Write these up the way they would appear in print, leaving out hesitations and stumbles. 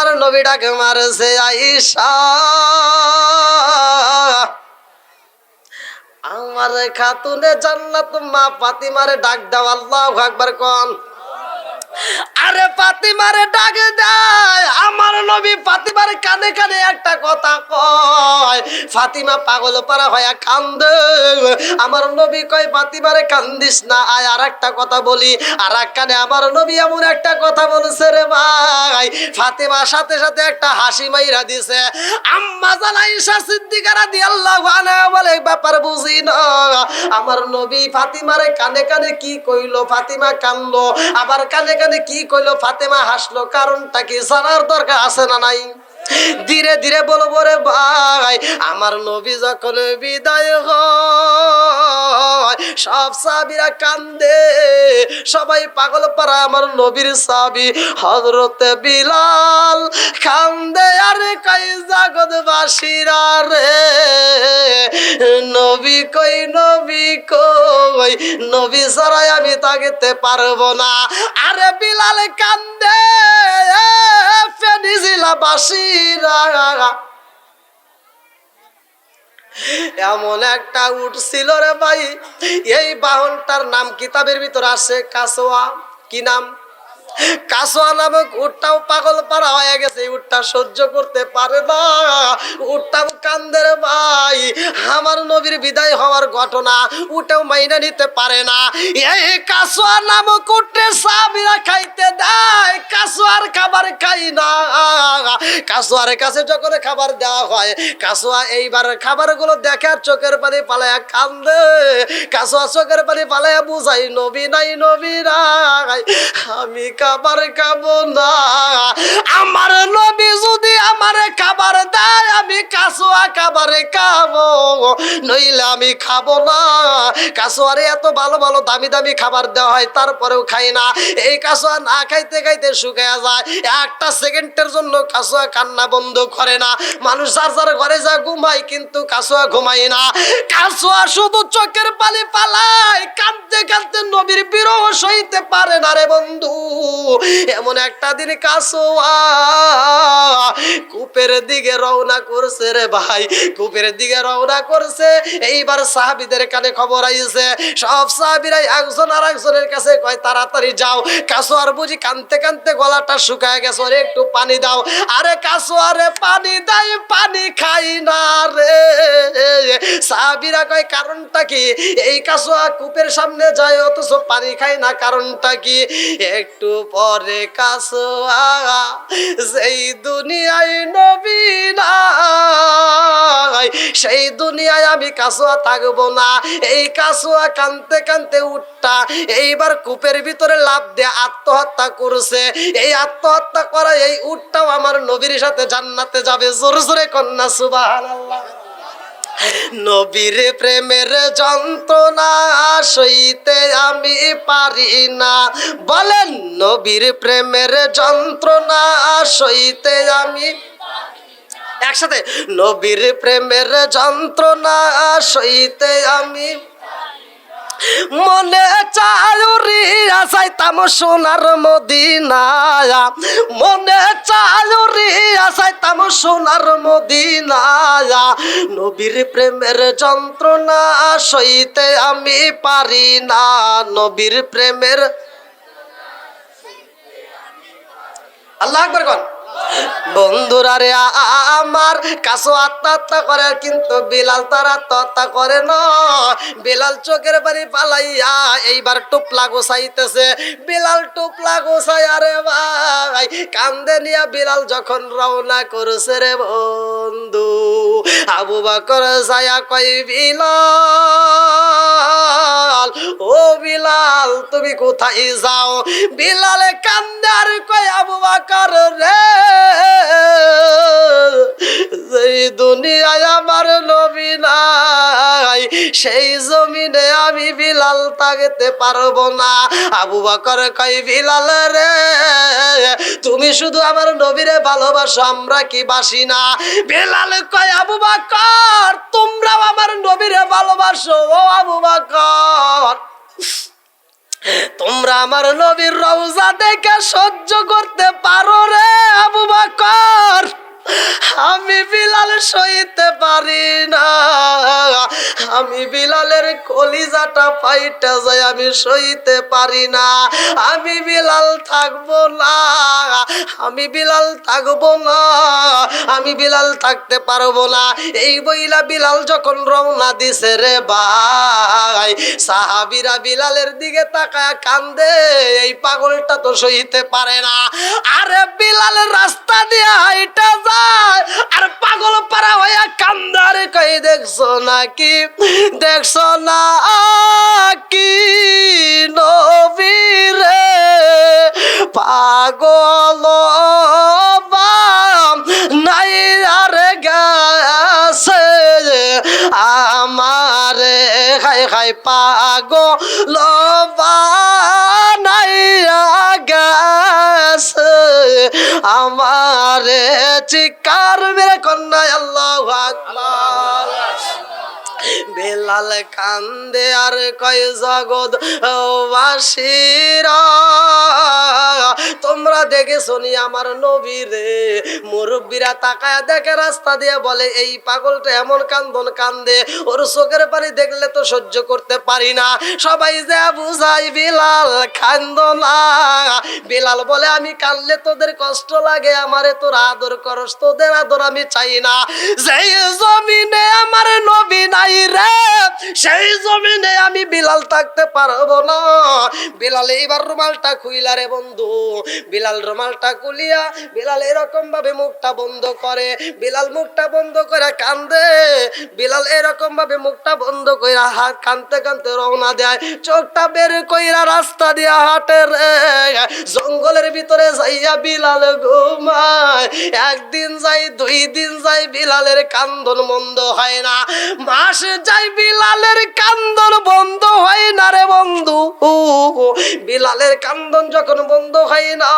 আমার নবী ডাকে মারছে আয়েশা আমার খাতুনে জান্নাত মা ফাতিমারে ডাক দাও আল্লাহু আকবার কোন আরে ফাতিমারে ডাক দেয় আমার নবী ফাতিমার কানে কানে একটা কথা কয় ফাতিমা পাগল পারা হয়ে কান্দে আমার নবী কয় ফাতিমারে কান্দিস না আয় আরেকটা কথা বলি আর এক কানে আমার নবী এমন একটা কথা বলছে রে ভাই ফাতিমার সাথে সাথে একটা হাসি মাইরা দিছে আম্মা জান আয়েশা সিদ্দিকা রাদিয়াল্লাহু আনহা বলে ব্যাপার বুঝি না আমার নবী ফাতিমারে কানে কানে কি কইলো ফাতিমা কান্দলো আবার কানে কানে কি কইলো ফাতেমা হাসলো কারণটা কি জানার দরকার আছে না নাই ধীরে ধীরে বলবো রে ভাই আমার নবী যখন বিদায় হয় সব সাহাবীরা কান্দে সবাই পাগল পারা আমার নবীর সাহাবী হযরত বিলাল কান্দে আর কই জগৎবাসীরা রে নবী কই নবী ছাড়া আমি তাগিতে পারবো না আরে বিলাল কান্দে ফেনিজিলা বাসীরা এমন একটা উট ছিল রে ভাই এই বাহনটার নাম কিতাবের ভিতর আছে কাসওয়া কি নাম কাসওয়া নামক উটটাও পাগল পারা হয়ে গেছে উটটা সহ্য করতে পারে না উটটাও কান্দে রে ভাই আমার নবীর বিদায় হওয়ার ঘটনা উটেও মাইনা নিতে পারে না এই কাসওয়া নামক উটে সাহাবীরা খাইতে দেয় কাসওয়ার খাবার খাই না কাসওয়ার কাছে যখন খাবার দেওয়া হয় কাসওয়া এইবার খাবারগুলো দেখে চোখের পানি পালায়া কান্দে কাসওয়া চোখের পানি পালায়া বুঝাই নবী নাই আমি খাবার খাবো না আমার নবী যদি আমারে খাবার দেয় আমি কাসওয়া খাবারে খাবো নইলে আমি খাবো না কাসওয়ারে এত ভালো ভালো দামি দামি খাবার দেওয়া হয় তারপরেও খাই না এই কাসওয়া না খাইতে খাইতে শুকায়া যায় একটা সেকেন্ডের জন্য কাসওয়া কান্না বন্ধ করে না মানুষ যার যার ঘরে যা ঘুমায় কিন্তু কাসওয়া ঘুমায় না কাসওয়া শুধু চোখের পানি পালায় কাঁদতে কাঁদতে নবীর বিরহ সইতে পারে না রে বন্ধু এমন একটা দিন কাসওয়া কূপের দিকে রওনা করছে রে ভাই কূপের দিকে রওনা করছে এইবার সাহাবীদের কানে খবর আইছে সব সাহাবীরা একজন আর একজনের কাছে কয় তাড়াতাড়ি যাও কাসওয়ার বুঝি কানতে কানতে গলাটা শুকায় গেছে ওরে একটু পানি দাও আরে কাসওয়ারে পানি দাই পানি খাই না রে সাহাবীরা কয় কারণটা কি এই কাসওয়া কূপের সামনে যায় অথচ পানি খায় না কারণটা কি একটু পরে কাসওয়া সেই দুনিয়ায় নবী নাই সেই দুনিয়ায় আমি কাসওয়া থাকবো না এই কাসওয়া কানতে কানতে উটটা এইবার কূপের ভিতরে লাফ দিয়ে আত্মহত্যা করছে এই আত্মহত্যা করা এই উটটাও আমার নবীর সাথে জান্নাতে যাবে জোরে জোরে কন্যা সুবহানাল্লাহ নবীর প্রেমের যন্ত্রণা সইতে আমি পারি না বলেন নবীর প্রেমের যন্ত্রণা সইতে আমি একসাথে নবীর প্রেমের যন্ত্রণা সইতে আমি মনে চায়ুরি আসাইতাম সোনার মদিনায় মনে চায়ুরি আসাইতাম সোনার মদিনায় নবীর প্রেমের যন্ত্রণা সইতে আমি পারি না নবীর প্রেমের আল্লাহু আকবার কোন বন্ধুরা রে আমার কাছে আত্মহত্যা করে কিন্তু বিলাল তার আত্মহত্যা করে না বিলাল চোখের পানি পালাইয়া এইবার টুপলা গোছাইতেছে বিলাল টুপলা গোছাই আরে ভাই কান্দে নিয়া বিলাল যখন রওনা করছে রে বন্ধু আবু বকর যায়া কই বিলাল ও বিলাল তুমি কোথায় যাও বিলালে কান্দে আর কই আবু বকর রে এই দুনিয়ায় আমার নবী নাই সেই জমিনে আমি বিলাল থাকতে পারবো না আবু বকর কই বিলাল রে তুমি শুধু আমার নবীরে ভালোবাসো আমরা কি বাসি না বিলাল কই আবু বকর তোমরাও আমার নবীরে ভালোবাসো ও আবু বকর তোমরা আমার নবীর রওজা দেখে সহ্য করতে পারো রে আবু বকর আমি বিলালের কলিজাটা ফাইটা যায়, আমি সইতে পারি না। আমি বিলাল থাকবো না, আমি বিলাল থাকবো না, আমি বিলাল থাকতে পারবো না। এই বইলা বিলাল যখন রওনা দিছে রে ভাই, সাহাবীরা বিলালের দিকে তাকায় কান্দে, এই পাগলটা তো সইতে পারে না। আরে বিলালের রাস্তা দিয়ে হাইটা যায় আর পাগল পারা হইয়া কান্দারে কই দেখছো নাকি, দেখছো না কি নবীরে পাগল নাই আর গেছে আমারে খাই খাই পাগল নাই গেছে আমারে চিকার মেরে কন্যা আল্লাহু আকবার। বেলাল কান্দে আর কয় জগৎ বাসীরা, তোমরা দেখেছো নি আমার নবীরে? মুরব্বীরা তাকায় দেখে রাস্তা দিয়ে, বলে এই পাগলটা এমন কান্দন কান্দে, ওর চোখের পানি দেখলে তো সহ্য করতে পারি না। সবাই যা বুঝাই বিলাল কান্দো না। বিলাল বলে আমি কান্দলে তোদের কষ্ট লাগে, আমারে তোরা আদর করস, তোদের আদর আমি চাই না। যেই জমিনে আমার নবী নাই রে, সেই জমিনে আমি বিলাল থাকতে পারবো না। বিলাল এইবার রুমালটা খুইলা রে বন্ধু, বিলাল রুমালটা খুলিয়া বিলাল এরকম ভাবে মুখটা বন্ধ করে, বিলাল মুখটা বন্ধ করে কান্দে, বিলাল এরকম ভাবে মুখটা বন্ধ কইরা হাত কানতে কানতে রওনা দেয়। চোখটা বের কইরা রাস্তা দিয়া হাঁটে রে, জঙ্গলের ভিতরে যাইয়া বিলাল ঘুমায়। একদিন যাই, দুই দিন যাই, বিলালের কান্দন বন্ধ হয় না। মাস যাই, বিলালের কান্দন বন্ধ হয় না রে বন্ধু। বিলালের কান্দন যখন বন্ধ হয় না,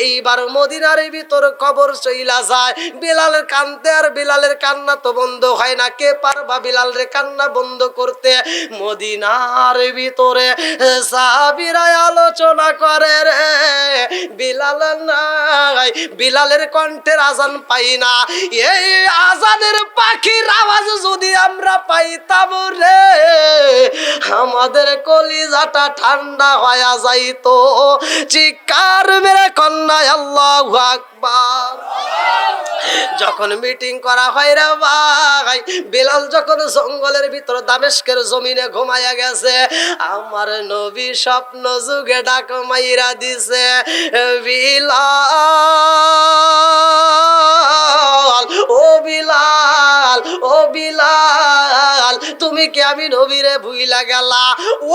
এইবার মদিনার ভিতর খবর চইলা যায় বিলালের কান্দে, আর বিলালের কান্না তো বন্ধ হয় না। কে পারবা বিলালের কান্না বন্ধ করতে? মদিনার ভিতরে সাহাবীরা আলোচনা করে রে, বিলাল নাই, বিলালের কণ্ঠের আজান পাই না। এই আজানের পাখির আওয়াজ যদি আমরা পাইতাম রে, আমাদের কলিজাটা ঠান্ডা হয়ে যাইতো। চিৎকার মেরে কন্যা আল্লাহু আকবার। যখন মিটিং করা হয় রে ভাই, বিলাল যখন জঙ্গলের ভিতর দামেস্কের জমিনে ঘুমাইয়া গেছে, আমার নবী স্বপ্ন যুগে ডাক মাইরা দিছে, বিলাল ও বিলাল, ও বিলাল, তুমি কি আমি নবীরে ভুইলা গেলা?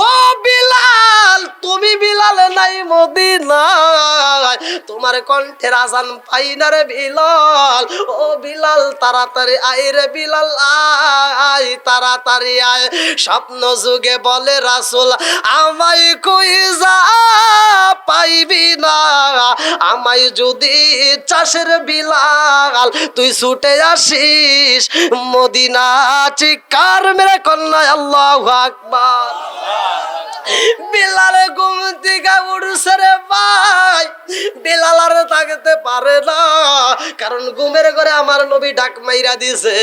ও বিলাল, তুমি বিলাল নাই মদিনায়, তোমার কণ্ঠের আজান পাই না রে বিলাল। ও বিলাল তাড়াতাড়ি আয় রে বিলাল, আয় তাড়াতাড়ি আয়। স্বপ্ন যুগে বলে রাসূল, আমায় কই যা পাইবি না, আমায় যদি চাষের বিলাল তুই ছুটে আসিস মদিনা। চিৎকার মেরে কন্যা আল্লাহু আকবার। বিলালে ঘুম থেকে উঠছে রে ভাই, বিলাল আর থাকতে পারে না, কারণ ঘুমের ঘরে আমার নবী ডাক মাইরা দিছে।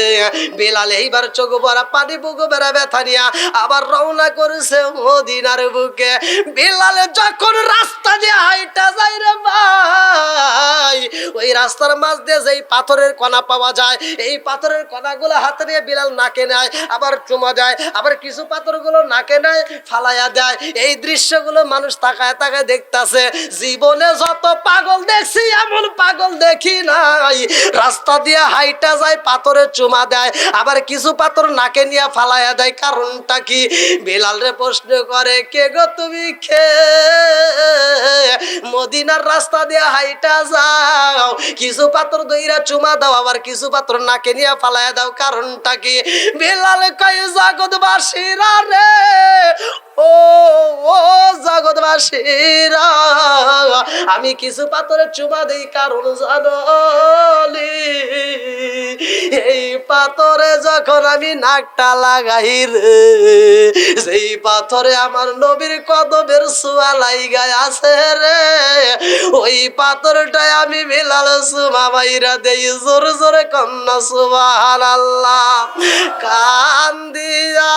বিলাল এইবার চোখ ভরা পানি, বুক ভরা ব্যথা নিয়া আবার রওনা করেছে মদিনার বুকে। বিলাল যখন রাস্তা দিয়ে হাইটা যায় রে ভাই, ওই রাস্তার মাঝ দিয়ে যেই পাথরের কণা পাওয়া যায়, এই পাথরের কণাগুলো হাতে নিয়ে বিলাল নাকে নেয়, আবার চুমা দেয়, আবার কিছু পাথরগুলো নাকে নেয় ফালাইয়া দেয়। এই দৃশ্যগুলো মানুষ তাকায় তাকায় দেখতাছে। জীবনে যত পাগল দেখছি এমন পাগল দেখি নাই। রাস্তা দিয়ে হাইটা যায়, পাথরে চুমা দেয়, আবার কিছু পাথর নাকে নিয়ে ফালাইয়া দেয়। কারণটা কি? বিলাল রে প্রশ্ন করে, কে গো তুমি খে মদিনার রাস্তা দিয়ে হাইটা যাও, কিছু পাথর দইরা চুমা দাও, আবার কিছু পাথর নাকে নিয়ে ফালাইয়া দাও, কারণটা কি? বিলাল কয়, জগৎবাসীরা রে, ও ও জগৎবাসীরা, আমি কিছু পাথরে চুমা দেই, কারণ জানো এই পাথরে যখন আমি নাকটা লাগাই রে, সেই পাথরে আমার নবীর কদমের ছোঁয়া লাইগায় আছে রে। ওই পাথরটাই আমি বিলাল সুমা বাইরা দেই, জোর জোরে কন্যা সুবহানাল্লাহ। কান্দিয়া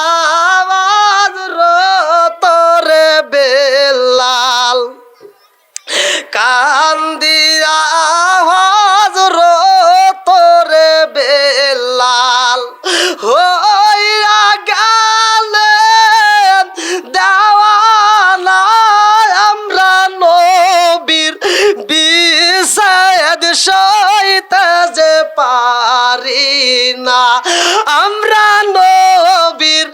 আওয়াজ রতরে বেলাল, কান্দিয়া আওয়াজ রতরে বেলাল, হইয়া গেলেন দেওয়ানা আমরা নবীর বিষাদ সইতে যে পারি না, আমরা নবীর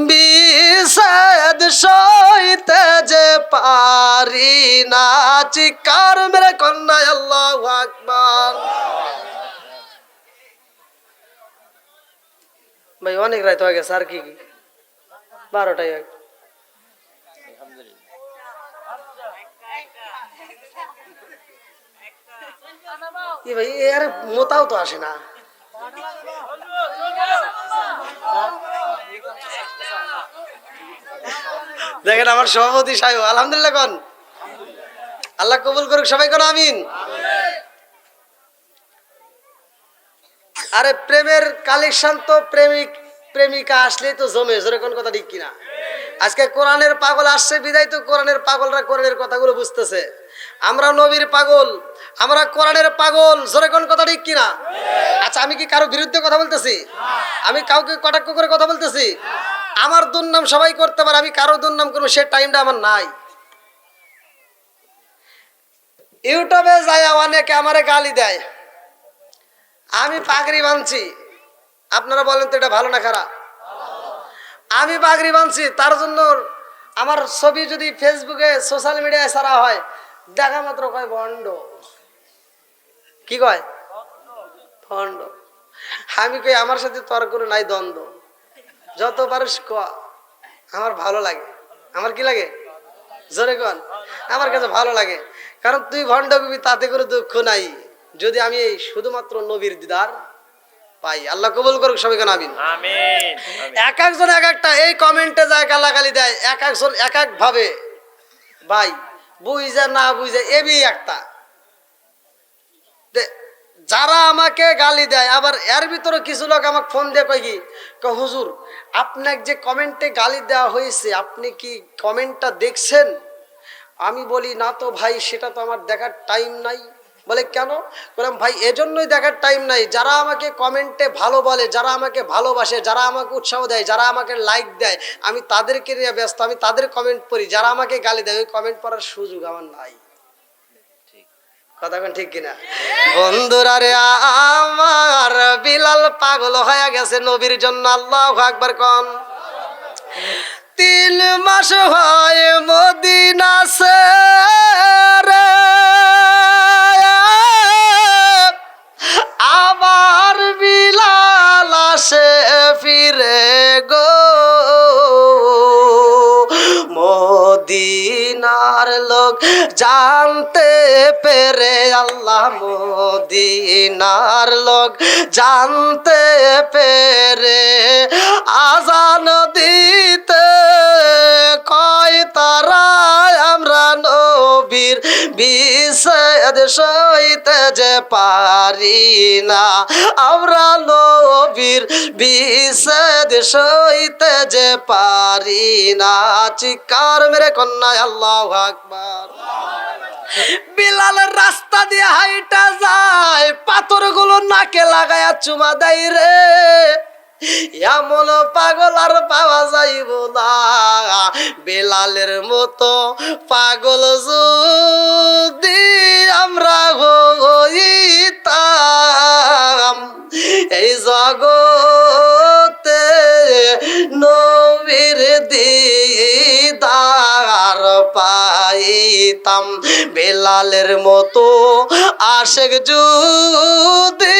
বিষাদ সইতে যে পারি না। চিৎকার মেরে কন্যা আল্লাহু আকবার। ভাই অনেক রাত হয়ে গেছে, আর কি 12টাই কি ভাই, এর মোতাও তো আসে না। দেখেন আমার সভাপতি সাহেব, আলহামদুলিল্লাহ কোন, আল্লাহ কবুল করুক, সবাই কোন আমিন। আরে প্রেমের কালেকশন তো প্রেমিক প্রেমিকা আসলেই তো জমে, জোরে কোন কথা ঠিক কিনা? আজকে কোরআনের পাগল আসছে বিদায় তো কোরআনের পাগলরা কোরআনের কথাগুলো বুঝতেছে। আমরা নবীর পাগল, আমরা কোরআনের পাগল, জোরে কোন কথা ঠিক কিনা? আচ্ছা আমি কি কারো বিরুদ্ধে কথা বলতেছি? আমি কাউকে কটাক্ষ করে কথা বলতেছি? আমার দুর্নাম সবাই করতে পারে, আমি কারো দুর্নাম করবো সে টাইমটা আমার নাই। ইউটিউবে যায় অনেকে আমারে গালি দেয়, আমি পাগড়ি বাঁধছি। আপনারা বলেন তো এটা ভালো না খারাপ? আমি পাগড়ি বাঁধছি, তার জন্য আমার ছবি যদি ফেসবুকে সোশ্যাল মিডিয়ায় ছাড়া হয়, দেখা মাত্র কয় ভণ্ড। কি কয়? ভণ্ড। আমি কই আমার সাথে তর্ক নাই, দ্বন্দ্ব, যত পারিস ক, আমার ভালো লাগে। আমার কি লাগে? জোরে কন। আমার কাছে ভালো লাগে, কারণ তুই ভণ্ড কবি, তাতে করে দুঃখ নাই, যদি আমি এই শুধুমাত্র নবীর দিদার পাই। আল্লাহ কবুল করুক, সবাই কেন আমিন। এক একজন এক একটা এই কমেন্টে যায় গালাগালি দেয়, এক একজন এক এক ভাবে। ভাই বুঝে না বুঝে এবি একটা, যারা আমাকে গালি দেয়, আবার এর ভিতরে কিছু লোক আমাকে ফোন দিয়ে কয় কি, হুজুর আপনাকে যে কমেন্টে গালি দেওয়া হয়েছে আপনি কি কমেন্টটা দেখছেন? আমি বলি না তো ভাই, সেটা তো আমার দেখার টাইম নাই। বলে কেন? বললাম ভাই এজন্যই দেখার টাইম নাই, যারা আমাকে কমেন্টে ভালো বলে, যারা আমাকে ভালোবাসে, যারা আমাকে উৎসাহ দেয়, যারা আমাকে লাইক দেয়, আমি তাদেরকে নিয়ে ব্যস্ত, আমি তাদের কমেন্ট পড়ি। যারা আমাকে গালি দেয় ওই কমেন্ট পড়ার সুযোগ আমার নাই। কথা কোন ঠিক কিনা? বন্ধুরা রে আমার, বিলাল পাগল হয়ে গেছে নবীর জন্য। আল্লাহু আকবার কোন। 3 মাস হয় মদিনা রে, আবার বিলাল আসে ফিরে গো, মদিনার লোক জানতে পেরে, আল্লাহ মদিনার লোক জানতে পেরে, আজান দিতে কয় তারা আমরা নবীর বিষাদ সইতে যে পারি না, আমরা নবীর বিষাদ সইতে যে পারি না। চিৎকার মেরে কন্যা আল্লাহু আকবার। বিলালের রাস্তা দিয়ে হাইটা যায়, পাথরগুলো নাকে লাগায়া চুমা দেয় রে। এমন পাগল আর পাওয়া যাইব না, বিলালের মতো পাগল যদি আমরা হইতাম, এই জগতে নবীর দিদার পাইতাম, বিলালের মতো আশেক যদি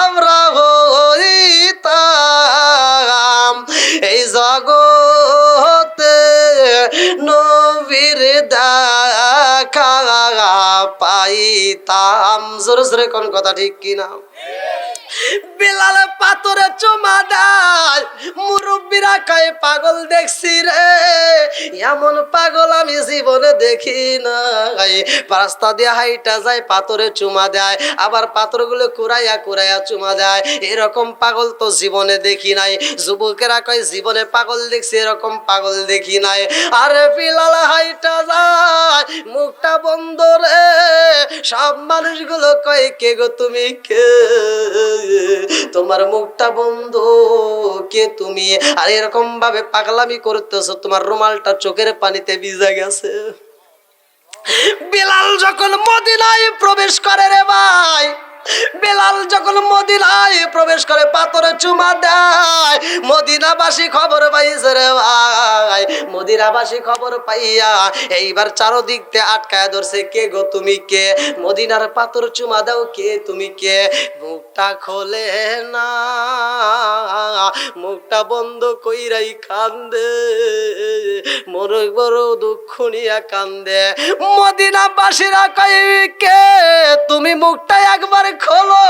আমরা হইতাম, এই জগতে নবীর দেখা পাইতাম। জোরে জোরে কোন কথা ঠিক কিনা? বিলাল পাথরে চুমা দেয়, মুরব্বীরা কয় পাগল দেখছি রে, এমন পাগল আমি জীবনে দেখি নাই। রাস্তা দিয়ে হাইটা যায়, পাথরে চুমা দেয়, আবার পাথরগুলো কুড়াইয়া কুড়াইয়া চুমা দেয়, এরকম পাগল তো জীবনে দেখি নাই। যুবকেরা কয় জীবনে পাগল দেখছি, এরকম পাগল দেখি নাই। আরে বিলাল হাইটা যায়, মুখটা বন্ধ রে, সব মানুষগুলো কয় কে গো তুমি কে, তোমার মুখটা বন্ধ, কে তুমি? আর এরকম ভাবে পাগলামি করতেছো, তোমার রুমালটা চোখের পানিতে ভিজে গেছে। বিলাল যখন মদিনায় প্রবেশ করে রে ভাই, বেলাল যখন মদিনায় প্রবেশ করে পাথরে চুমা দেয়, মদিনাবাসী খবর পাইছে রে ভাই। মদিনাবাসী খবর পাইয়া এইবার চারদিক থেকে আটকায় ধরছে, কে গো তুমি কে? মদিনার পাথর চুমা দাও, কে তুমি কে? মুখটা খোলে না, মুখটা বন্ধ কইরাই কান্দে, মোর বড় দুঃখ নিয়া কান্দে। মদিনাবাসীরা কয় কে তুমি? মুখটা একবার খোলো।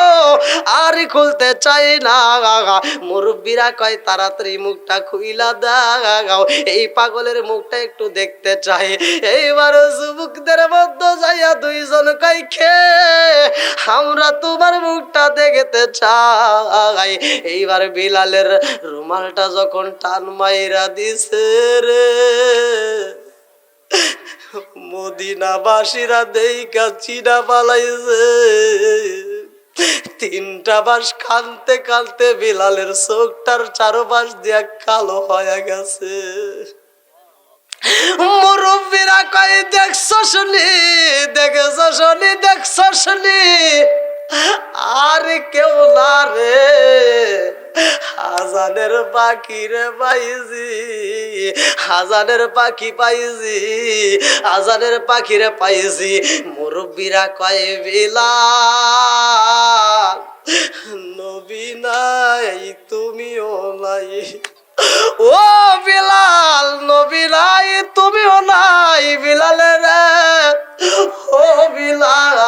আর খুলতে চাই না। মুরব্বীরা কয় তাড়াতাড়ি মুখটা খুইলা দাও, এই পাগলের মুখটা একটু দেখতে চাই। এইবার যুবকদের মধ্যে যাইয়া দুইজন কয় খে আমরা তোমার মুখটা দেখতে চাই। এইবার বিলালের রুমালটা যখন টান মাইরা দিছে রে, মদিনাবাসীরা দেইকা চিনা পালাইছে। তিনটা মাস কানতে কানতে বিলালের চোখটার চারপাশ দিয়া কালো হয়ে গেছে। মুরব্বীরা কয় দেখছো শুনি, দেখেছো শুনি, দেখছো শুনি, আর কেউ না রে, হাজানের পাখি রে পাইছি, হাজানের পাখি পাইছি, হাজানের পাখি রে পাইছি। মুরব্বীরা কয় বিলাল নবী নাই তুমিও নাই, ও বিলাল নবী নাই তুমিও নাই। বিলালের ও বিলাল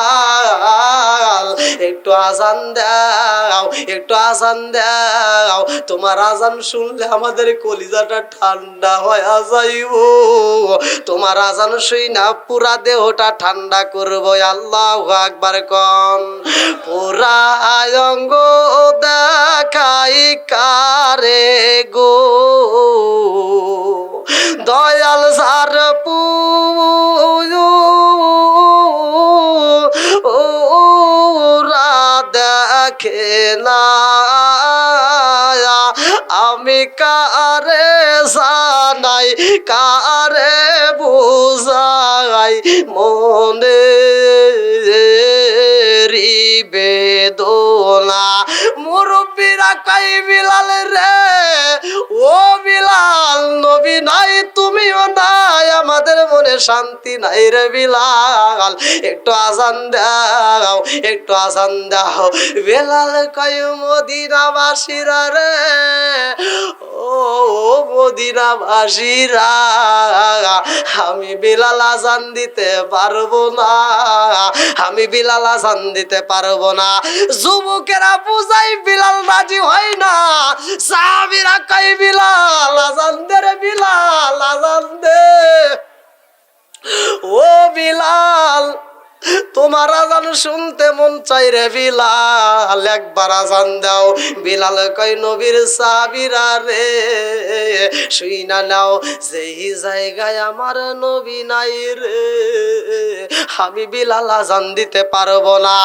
একটু আজান দাও, একটু আজান দাও, তোমার আজান শুনলে আমাদের কলিজাটা ঠান্ডা হয়ে যাইব। তোমার আজান শুই না পুরা দেহটা ঠান্ডা করবো। আল্লাহু আকবার কন। পুরা অঙ্গ দেখাই কারে গো, দয়াল সার পুরা দেখে না, আমি কারে জানাই কারে বুঝাই মনে বেদনা। মুরব্বীরা কই বিলাল রে, ও বিলাল নবী নাই তুমিও নাই, আমাদের মনে শান্তি নাই রে বিলাল, একটু আজান দাও, একটু আজান দাও। বিলাল কই মদিনাবাসীরা রে, ও মদিনাবাসীরা, আমি বিলাল আজান দিতে পারবো না, আমি বিলাল আজান দিতে পারবো না। যুবকেরা বুঝাই বিলাল রাজি হয় না। সাহাবীরা কই বিলাল আজান দে রে, বিলাল আজান দে, ও বিলাল তোমার আজান শুনতে মন চাই রে বিলাল, একবার আজান দাও। বিলাল কই নবীর সাহাবীরা রে শুই না নাও, যেই জায়গায় আমার নবী নাই রে, আমি বিলাল আজান দিতে পারবো না।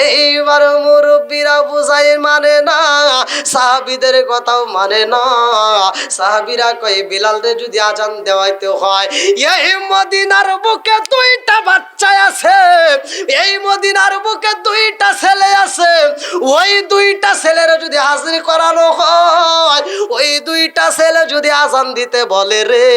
এইবার মুরব্বীরা বুঝাই মানে না, সাহাবীদের কথাও মানে না। সাহাবীরা কই বিলাল রে যদি আজান দেওয়াইতে হয়, এই মদিনার বুকে দুইটা বাচ্চা আছে, এই মদিনার বুকে দুইটা ছেলে আছে, ওই দুইটা ছেলের যদি হাজির করানো হয়, ওই দুইটা ছেলে যদি আজান দিতে বলে রে,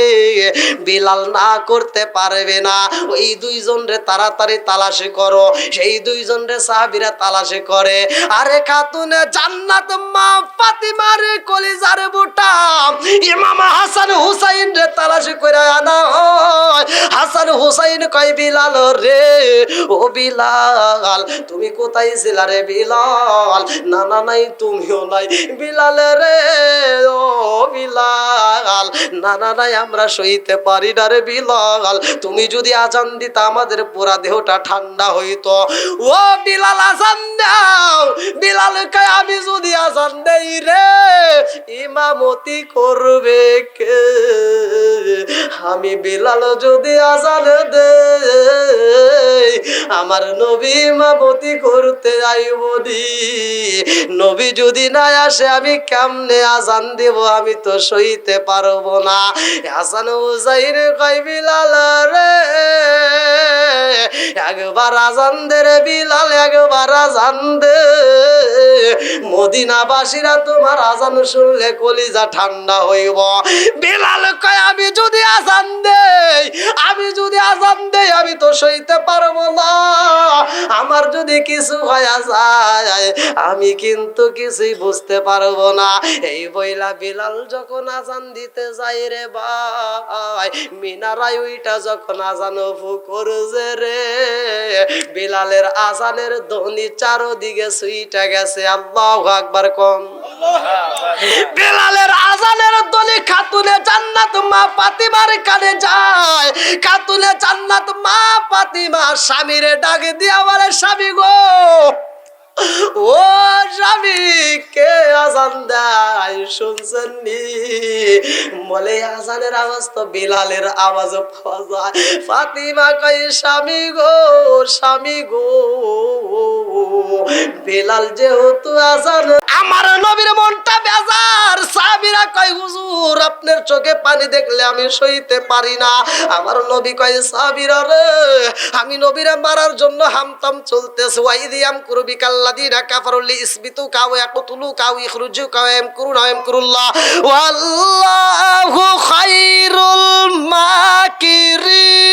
বিলাল না করতে পারবে না। ওই দুইজন রে তাড়াতাড়ি তালাশি করো। সেই দুইজন রে সাহাবীরা তালাশি করে। আরে খাতুনে জান্নাত মা ফাতিমার কলিজার বুটা ইমাম হাসান হুসাইন রে তালাশি করে আনা হয়। হাসান হুসাইন কয় বিলাল রে, ও বিলাল তুমি কোথায় ছিলা রে বিলাল? বিলাল, না না নাই তুমিও নাই বিলাল রে, ও বিলাল, না না নাই আমরা সইতে পারি না রে বিলাল, তুমি যদি আজান দিতা আমাদের পুরা দেহটা ঠান্ডা হইতো। ও বিলাল আজান দাও। বিলাল কয় আমি যদি আজান দেই রে ইমামতি করবে কে? আমি বিলাল যদি আজান দেই আমার নবী ইমামতি করতে আইব দি, নবী যদি না আসে আমি কেমনে আজান দেব? আমি তো সইতে পারবো না। হাসান হুসাইন কয় বিলাল রে একবার আজান দে রে বিলাল, একবার আজান দে। মদিনাবাসীরা তোমার আজান শুনলে কলিজা ঠান্ডা হইব। বিলাল কয় আমি যদি আজান দেই, আমি যদি আজান দেই আমি তো সইতে পারবো না। আমার যদি কিছু হয়ে যায় আমি কিন্তু কিছুই বুঝতে পারবো না। এই বইলা বিলাল যখন আজান দিতে যাই রে ভাই, মিনারায় ওইটা যখন আজান করছে রে, বিলালের আজানের ধ্বনি চারদিকে সুইটা গেছে। আল্লাহু আকবার কোন। বিলালের আজানের ধ্বনি খাতুনে জান্নাত মা ফাতিমার কানে যায়। খাতুনে জান্নাত মা ফাতিমা স্বামীরে ডাক দিয়া বলে স্বামী গো, ও স্বামী কে আজান দেয় শুনছেন নি? বলে আজানের আওয়াজ তো বিলালের আওয়াজ পাওয়া যায়। ফাতিমা কয় স্বামী গো, স্বামী গো, বিলাল যেহেতু আজান, আমার নবীর মনটা বেজার। সাহাবীরা কয় হুজুর আপনার চোখে পানি দেখলে আমি সইতে পারি না। আমার নবী কয় সাহাবীরা রে আমি নবীরে মারার জন্য হামতাম চলতেছে। ওয়াইদিয়াম কুরবি কাল্লাদিনা কাফারুল ইসবিতু কাও ইয়াকতুলু কাও ইখরুজু কাও ইয়ামকুরুনা ইয়ামকুরুল্লাহ ওয়াল্লাহু খায়রুল মাকিরিন।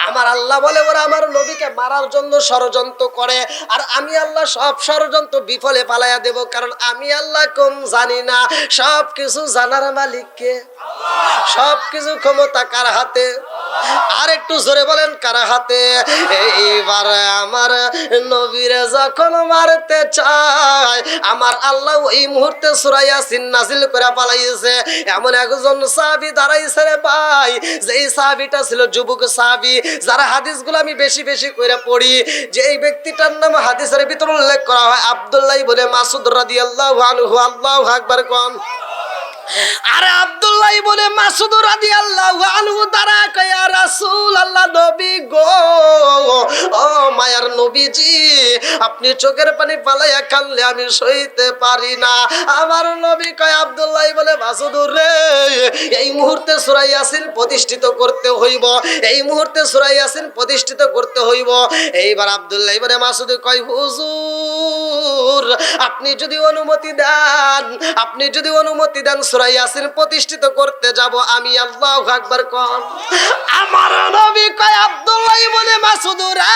আমার আল্লাহ বলে ওরা আমার নবীকে মারার জন্য ষড়যন্ত্র করে, আর আমি আল্লাহ সব ষড়যন্ত্র বিফলে ফালাইয়া দেব, কারণ আমি আল্লাহ কম জানি না। সব কিছু জানার মালিক কে? সব কিছু ক্ষমতা কার হাতে? আর একটু জোরে বলেন কার হাতে? এইবার আমার নবীরে যখন মারতে চায় আমার আল্লাহ ওই মুহূর্তে সূরা ইয়াসিন নাযিল করে পালাইছে। এমন একজন সাহাবী দাঁড়াইছে রে ভাই, যেই সাহাবীটা ছিল যুবক সাহাবী, যারা হাদিসগুলো আমি বেশি বেশি করে পড়ি, যে এই ব্যক্তিটার নাম হাদিসের ভিতর উল্লেখ করা হয় আব্দুল্লাহ ইবনে মাসউদ রাদিয়াল্লাহু আনহু। আল্লাহু আকবার কোন। আরে আব্দুল্লাহ ইবনে মাসউদ রাদিয়াল্লাহু আনহু তারা কয় ইয়া রাসূলুল্লাহ, নবী গো, ও মায়ার নবীজি আপনি চোখের পানি ফালাইয়া কাঁদলে আমি সইতে পারি না। আমার নবী কয় আব্দুল্লাহ ইবনে মাসউদ রে এই মুহূর্তে সূরা ইয়াসিন প্রতিষ্ঠিত করতে হইব, এই মুহূর্তে সূরা ইয়াসিন প্রতিষ্ঠিত করতে হইব। এইবার আব্দুল্লাহ ইবনে মাসউদ কয় হুজুর আপনি যদি অনুমতি দেন, আপনি যদি অনুমতি দেন সূরা ইয়াসিন প্রতিষ্ঠিত করতে যাব আমি। আল্লাহু আকবার কোন। আমার নবী কয় আব্দুল্লাহ ইবনে মাসউদ রে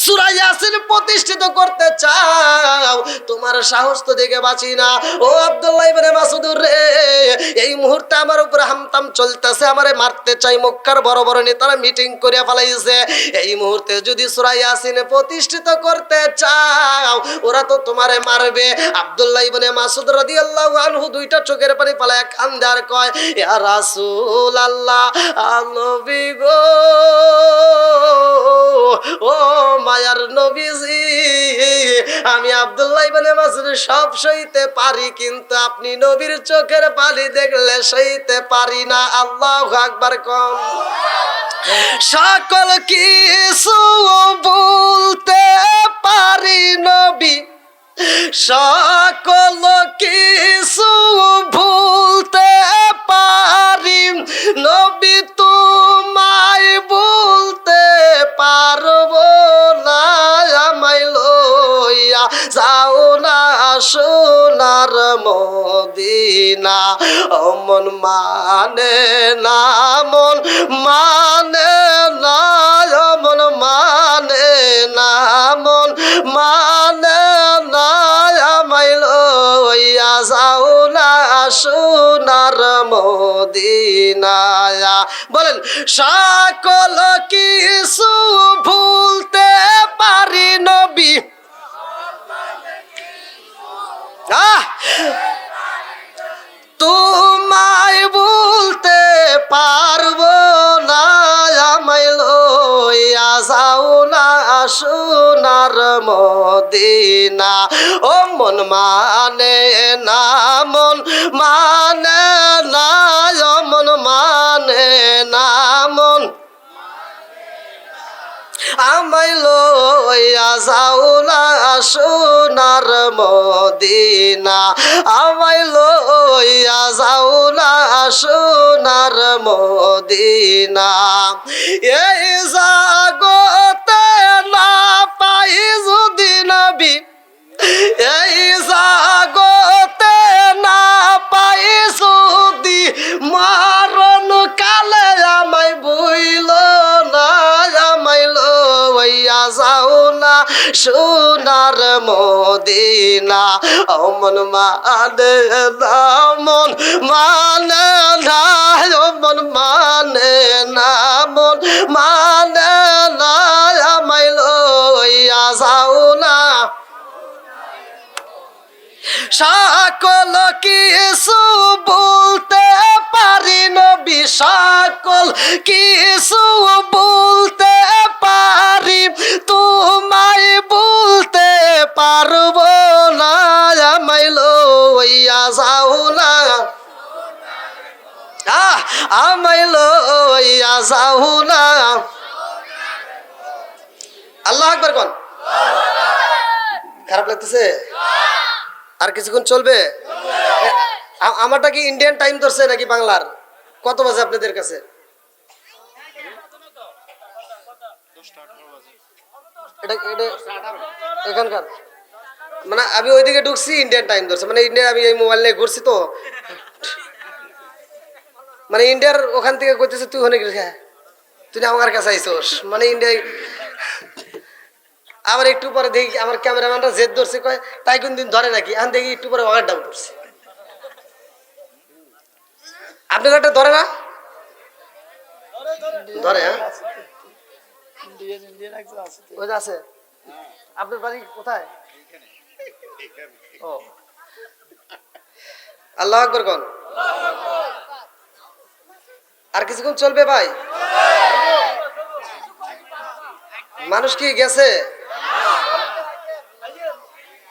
সূরা ইয়াসিন প্রতিষ্ঠিত করতে চাও, তোমার সাহস তো দেখে বাঁচি না। ও আব্দুল্লাহ ইবনে মাসউদ রে এই মুহূর্তে আমার উপর হামতাম চলতেছে, আমারে মারতে চাই। মক্কার বড় বড় নেতারা মিটিং করে ফেলাইছে, এই মুহূর্তে যদি সূরা ইয়াসিন প্রতিষ্ঠিত করতে চাও ওরা তো তোমারে মারবে। আব্দুল্লাহ ইবনে মাসউদ রাদিয়াল্লাহু আনহু দুইটা চোখের পানি ফালায় কান্দে আর কয় ইয়া রাসূলুল্লাহ, নবী গো, ও মায়ার নবীজি আমি আব্দুল্লাহ ইবনে মাসউদ সব সইতে পারি, কিন্তু আপনি নবীর চোখের পানি দেখলে সইতে পারি না। আল্লাহু আকবার কোন। সকল কিছু বলতে পারি নবী, সকল কিছু ভুলতে পারি নবী, তোমায় বলতে পারবো না। আমায় লইয়া যাও না সোনার মদিনা, মন মানে না, মন মানে না, মন মানে না, মন মানে না, আমায় লইয়া যাও না সোনার মদিনা। বলেন সকল কিছু ভুল যাওলা সোনার মদিনা। ও মন মানে না, মন মানে না, ও মন মানে না, মন আমায় লইয়া যাওলা সোনার মদিনা, আমায় লইয়া যাওলা সোনার মদিনা। এই জাগতে না পাই যদি নবী, এই জাগতে না পাই যদি মরণ কালে আমায় বইল না, আমায় লইয়া যাও না সোনার মদিনা। ও মন মানে না, মন মানে না, ও মন মানে না, মন মানে না, আমায় লইয়া যাও না। সকল কিছু বলতে পারি নবী, সকল কিছু বলতে পারি, তোমায় বলতে পারবো না, আমায় লইয়া যাও না, আমায় লইয়া যাও না। আল্লাহু আকবার কোন। খারাপ লাগতেছে? আর কিছুক্ষণ চলবে? আমারটা কি ইন্ডিয়ান টাইম ধরছে নাকি বাংলার? কত বাজে আপনাদের কাছে? এখানকার মানে আমি ওইদিকে ঢুকছি, ইন্ডিয়ান টাইম ধরছে, মানে ইন্ডিয়া আমি এই মোবাইল নিয়ে ঘুরছি তো, মানে ইন্ডিয়ার ওখান থেকে কইতেছে তুই ওখানে গেছিস, তুই আমার কাছে আইসোস, মানে ইন্ডিয়ায়। আবার একটু পরে দেখি আমার ক্যামেরাম্যানটা জেদ ধরছে, কয় তাই কোন দিন ধরে নাকি, এখন দেখি একটু পরে ওয়ার ডাউন করছে। আপনার একটা ধরে না? ধরে? হ্যাঁ ওই যে আছে। আপনার বাড়ি কোথায়? ও আল্লাহু আকবার কোন। আর কিছুক্ষণ চলবে ভাই? মানুষ কি গেছে?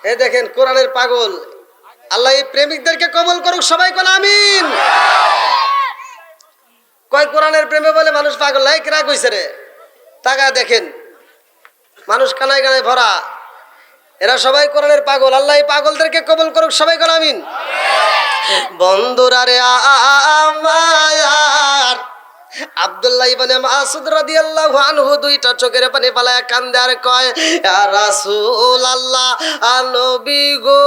এই দেখেন কোরআনের পাগল, আল্লাহ এই প্রেমিকদেরকে কবুল করুক, সবাই কোন আমিন। কয় কোরআনের প্রেমে বলে মানুষ পাগল, এই কিরা কইছে রে? তাকা দেখেন মানুষ কানায় কানায় ভরা, এরা সবাই কোরআনের পাগল, আল্লাহ এই পাগলদেরকে কবুল করুক, সবাই কোন আমিন। বন্ধুরা রে আমার আব্দুল্লাহ ইবনে মাসউদ রাদিয়াল্লাহু আনহু দুইটা চোখের পানি ফালায়া কান্দে আর কয়, ইয়া রাসূলুল্লাহ, নবী গো,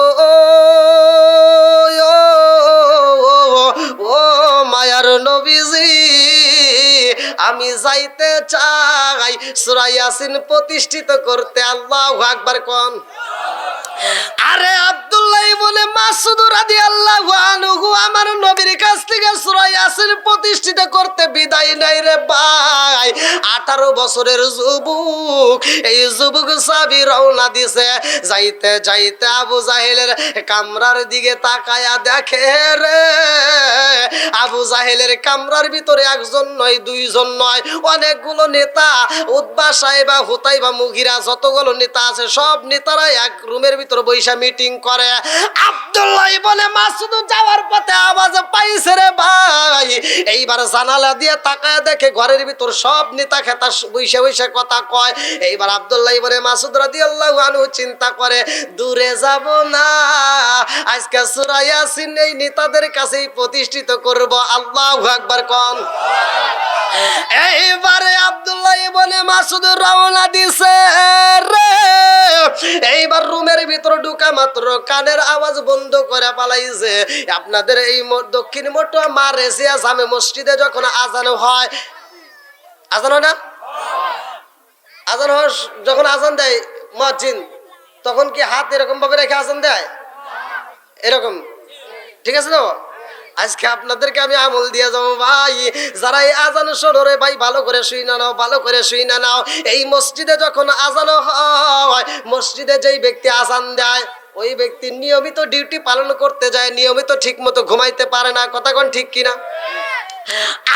ও মায়ার নবীজি, আমি যাইতে চাই সূরা ইয়াসিন প্রতিষ্ঠিত করতে। আল্লাহু আকবার কোন। আরে আব্দুল্লাহ ইবনে মাসউদ রাদিয়াল্লাহু আনহু আমার নবীর কাছ থেকে সূরা ইয়াসিন প্রতিষ্ঠিত করতে বিদায় নাই রে ভাই। 18 বছরের যুবক, এই যুবক সাহাবী রওনা দিছে। যাইতে যাইতে আবু জাহেলের কামরার দিকে তাকায়া দেখে রে, আবু জাহেলের কামরার ভিতরে একজন নয়, দুইজন নয়, অনেকগুলো নেতা, উতবা সাহেবা, হুতাইবা, মুগিরা, যতগুলো নেতা আছে সব নেতারা এক রুমের ভিতরে বৈশা মিটিং করে। আব্দুল্লাহ ইবনে মাসউদ যাওয়ার পথে আওয়াজ পাইছে রে ভাই। এইবার জানালা দিয়ে তাকায় দেখে ঘরের ভিতর সব নেতা খেতা বৈশা বৈশা কথা কয়। এইবার আব্দুল্লাহ ইবনে মাসউদ রাদিয়াল্লাহু আনহু চিন্তা করে, দূরে যাব না, আজকে সূরা ইয়াসিন এই নেতাদের কাছেই প্রতিষ্ঠিত করব। আল্লাহু আকবার কোন। এইবারে আব্দুল্লাহ ইবনে মাসউদ রওনা দিছে রে। এইবার রুমের ভিতরে ঢুকা মাত্র কানের আওয়াজ বন্ধ করে পালাইছে। আপনাদের এই দক্ষিণ মোটো মারেসিয়া জামে মসজিদে যখন আজান হয়, আজান হয় না, আজান হয়, যখন আজান দেয় মুয়াজ্জিন, তখন কি হাত এরকম ভাবে রেখে আজান দেয়? এরকম, ঠিক আছে তো? আজকে আপনাদেরকে আমি আমল দিয়ে যাবো ভাই। যারা এই আজান শোনো রে ভাই, ভালো করে শুই না নাও, ভালো করে শুই না নাও। এই মসজিদে যখন আজান হয়, মসজিদে যেই ব্যক্তি আজান দেয় ওই ব্যক্তি নিয়মিত ডিউটি পালন করতে যায়, নিয়মিত ঠিক মতো ঘুমাইতে পারে না। কথা কোন ঠিক কিনা?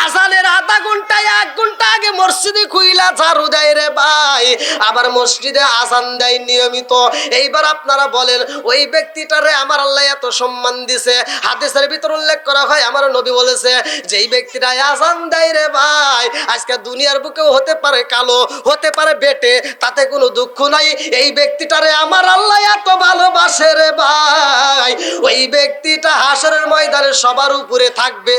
আজানের আধা ঘন্টা 1 ঘন্টা আগে মসজিদে খুইলা ঝাড়ু দেয় রে ভাই, আবার মসজিদে আজান দেয় নিয়মিত। এইবার আপনারা বলেন ওই ব্যক্তিটারে আমার আল্লাহ এত সম্মান দিছে, হাদিসের ভিতর উল্লেখ করা হয় আমার নবী বলেছে যেই ব্যক্তিটা আজান দেয় রে ভাই, আজকে দুনিয়ার বুকেও হতে পারে কালো, হতে পারে বেটে, তাতে কোনো দুঃখ নাই। এই ব্যক্তিটারে আমার আল্লাহ এত ভালোবাসে রে ভাই, ওই ব্যক্তিটা হাসরের ময়দানে সবার উপরে থাকবে।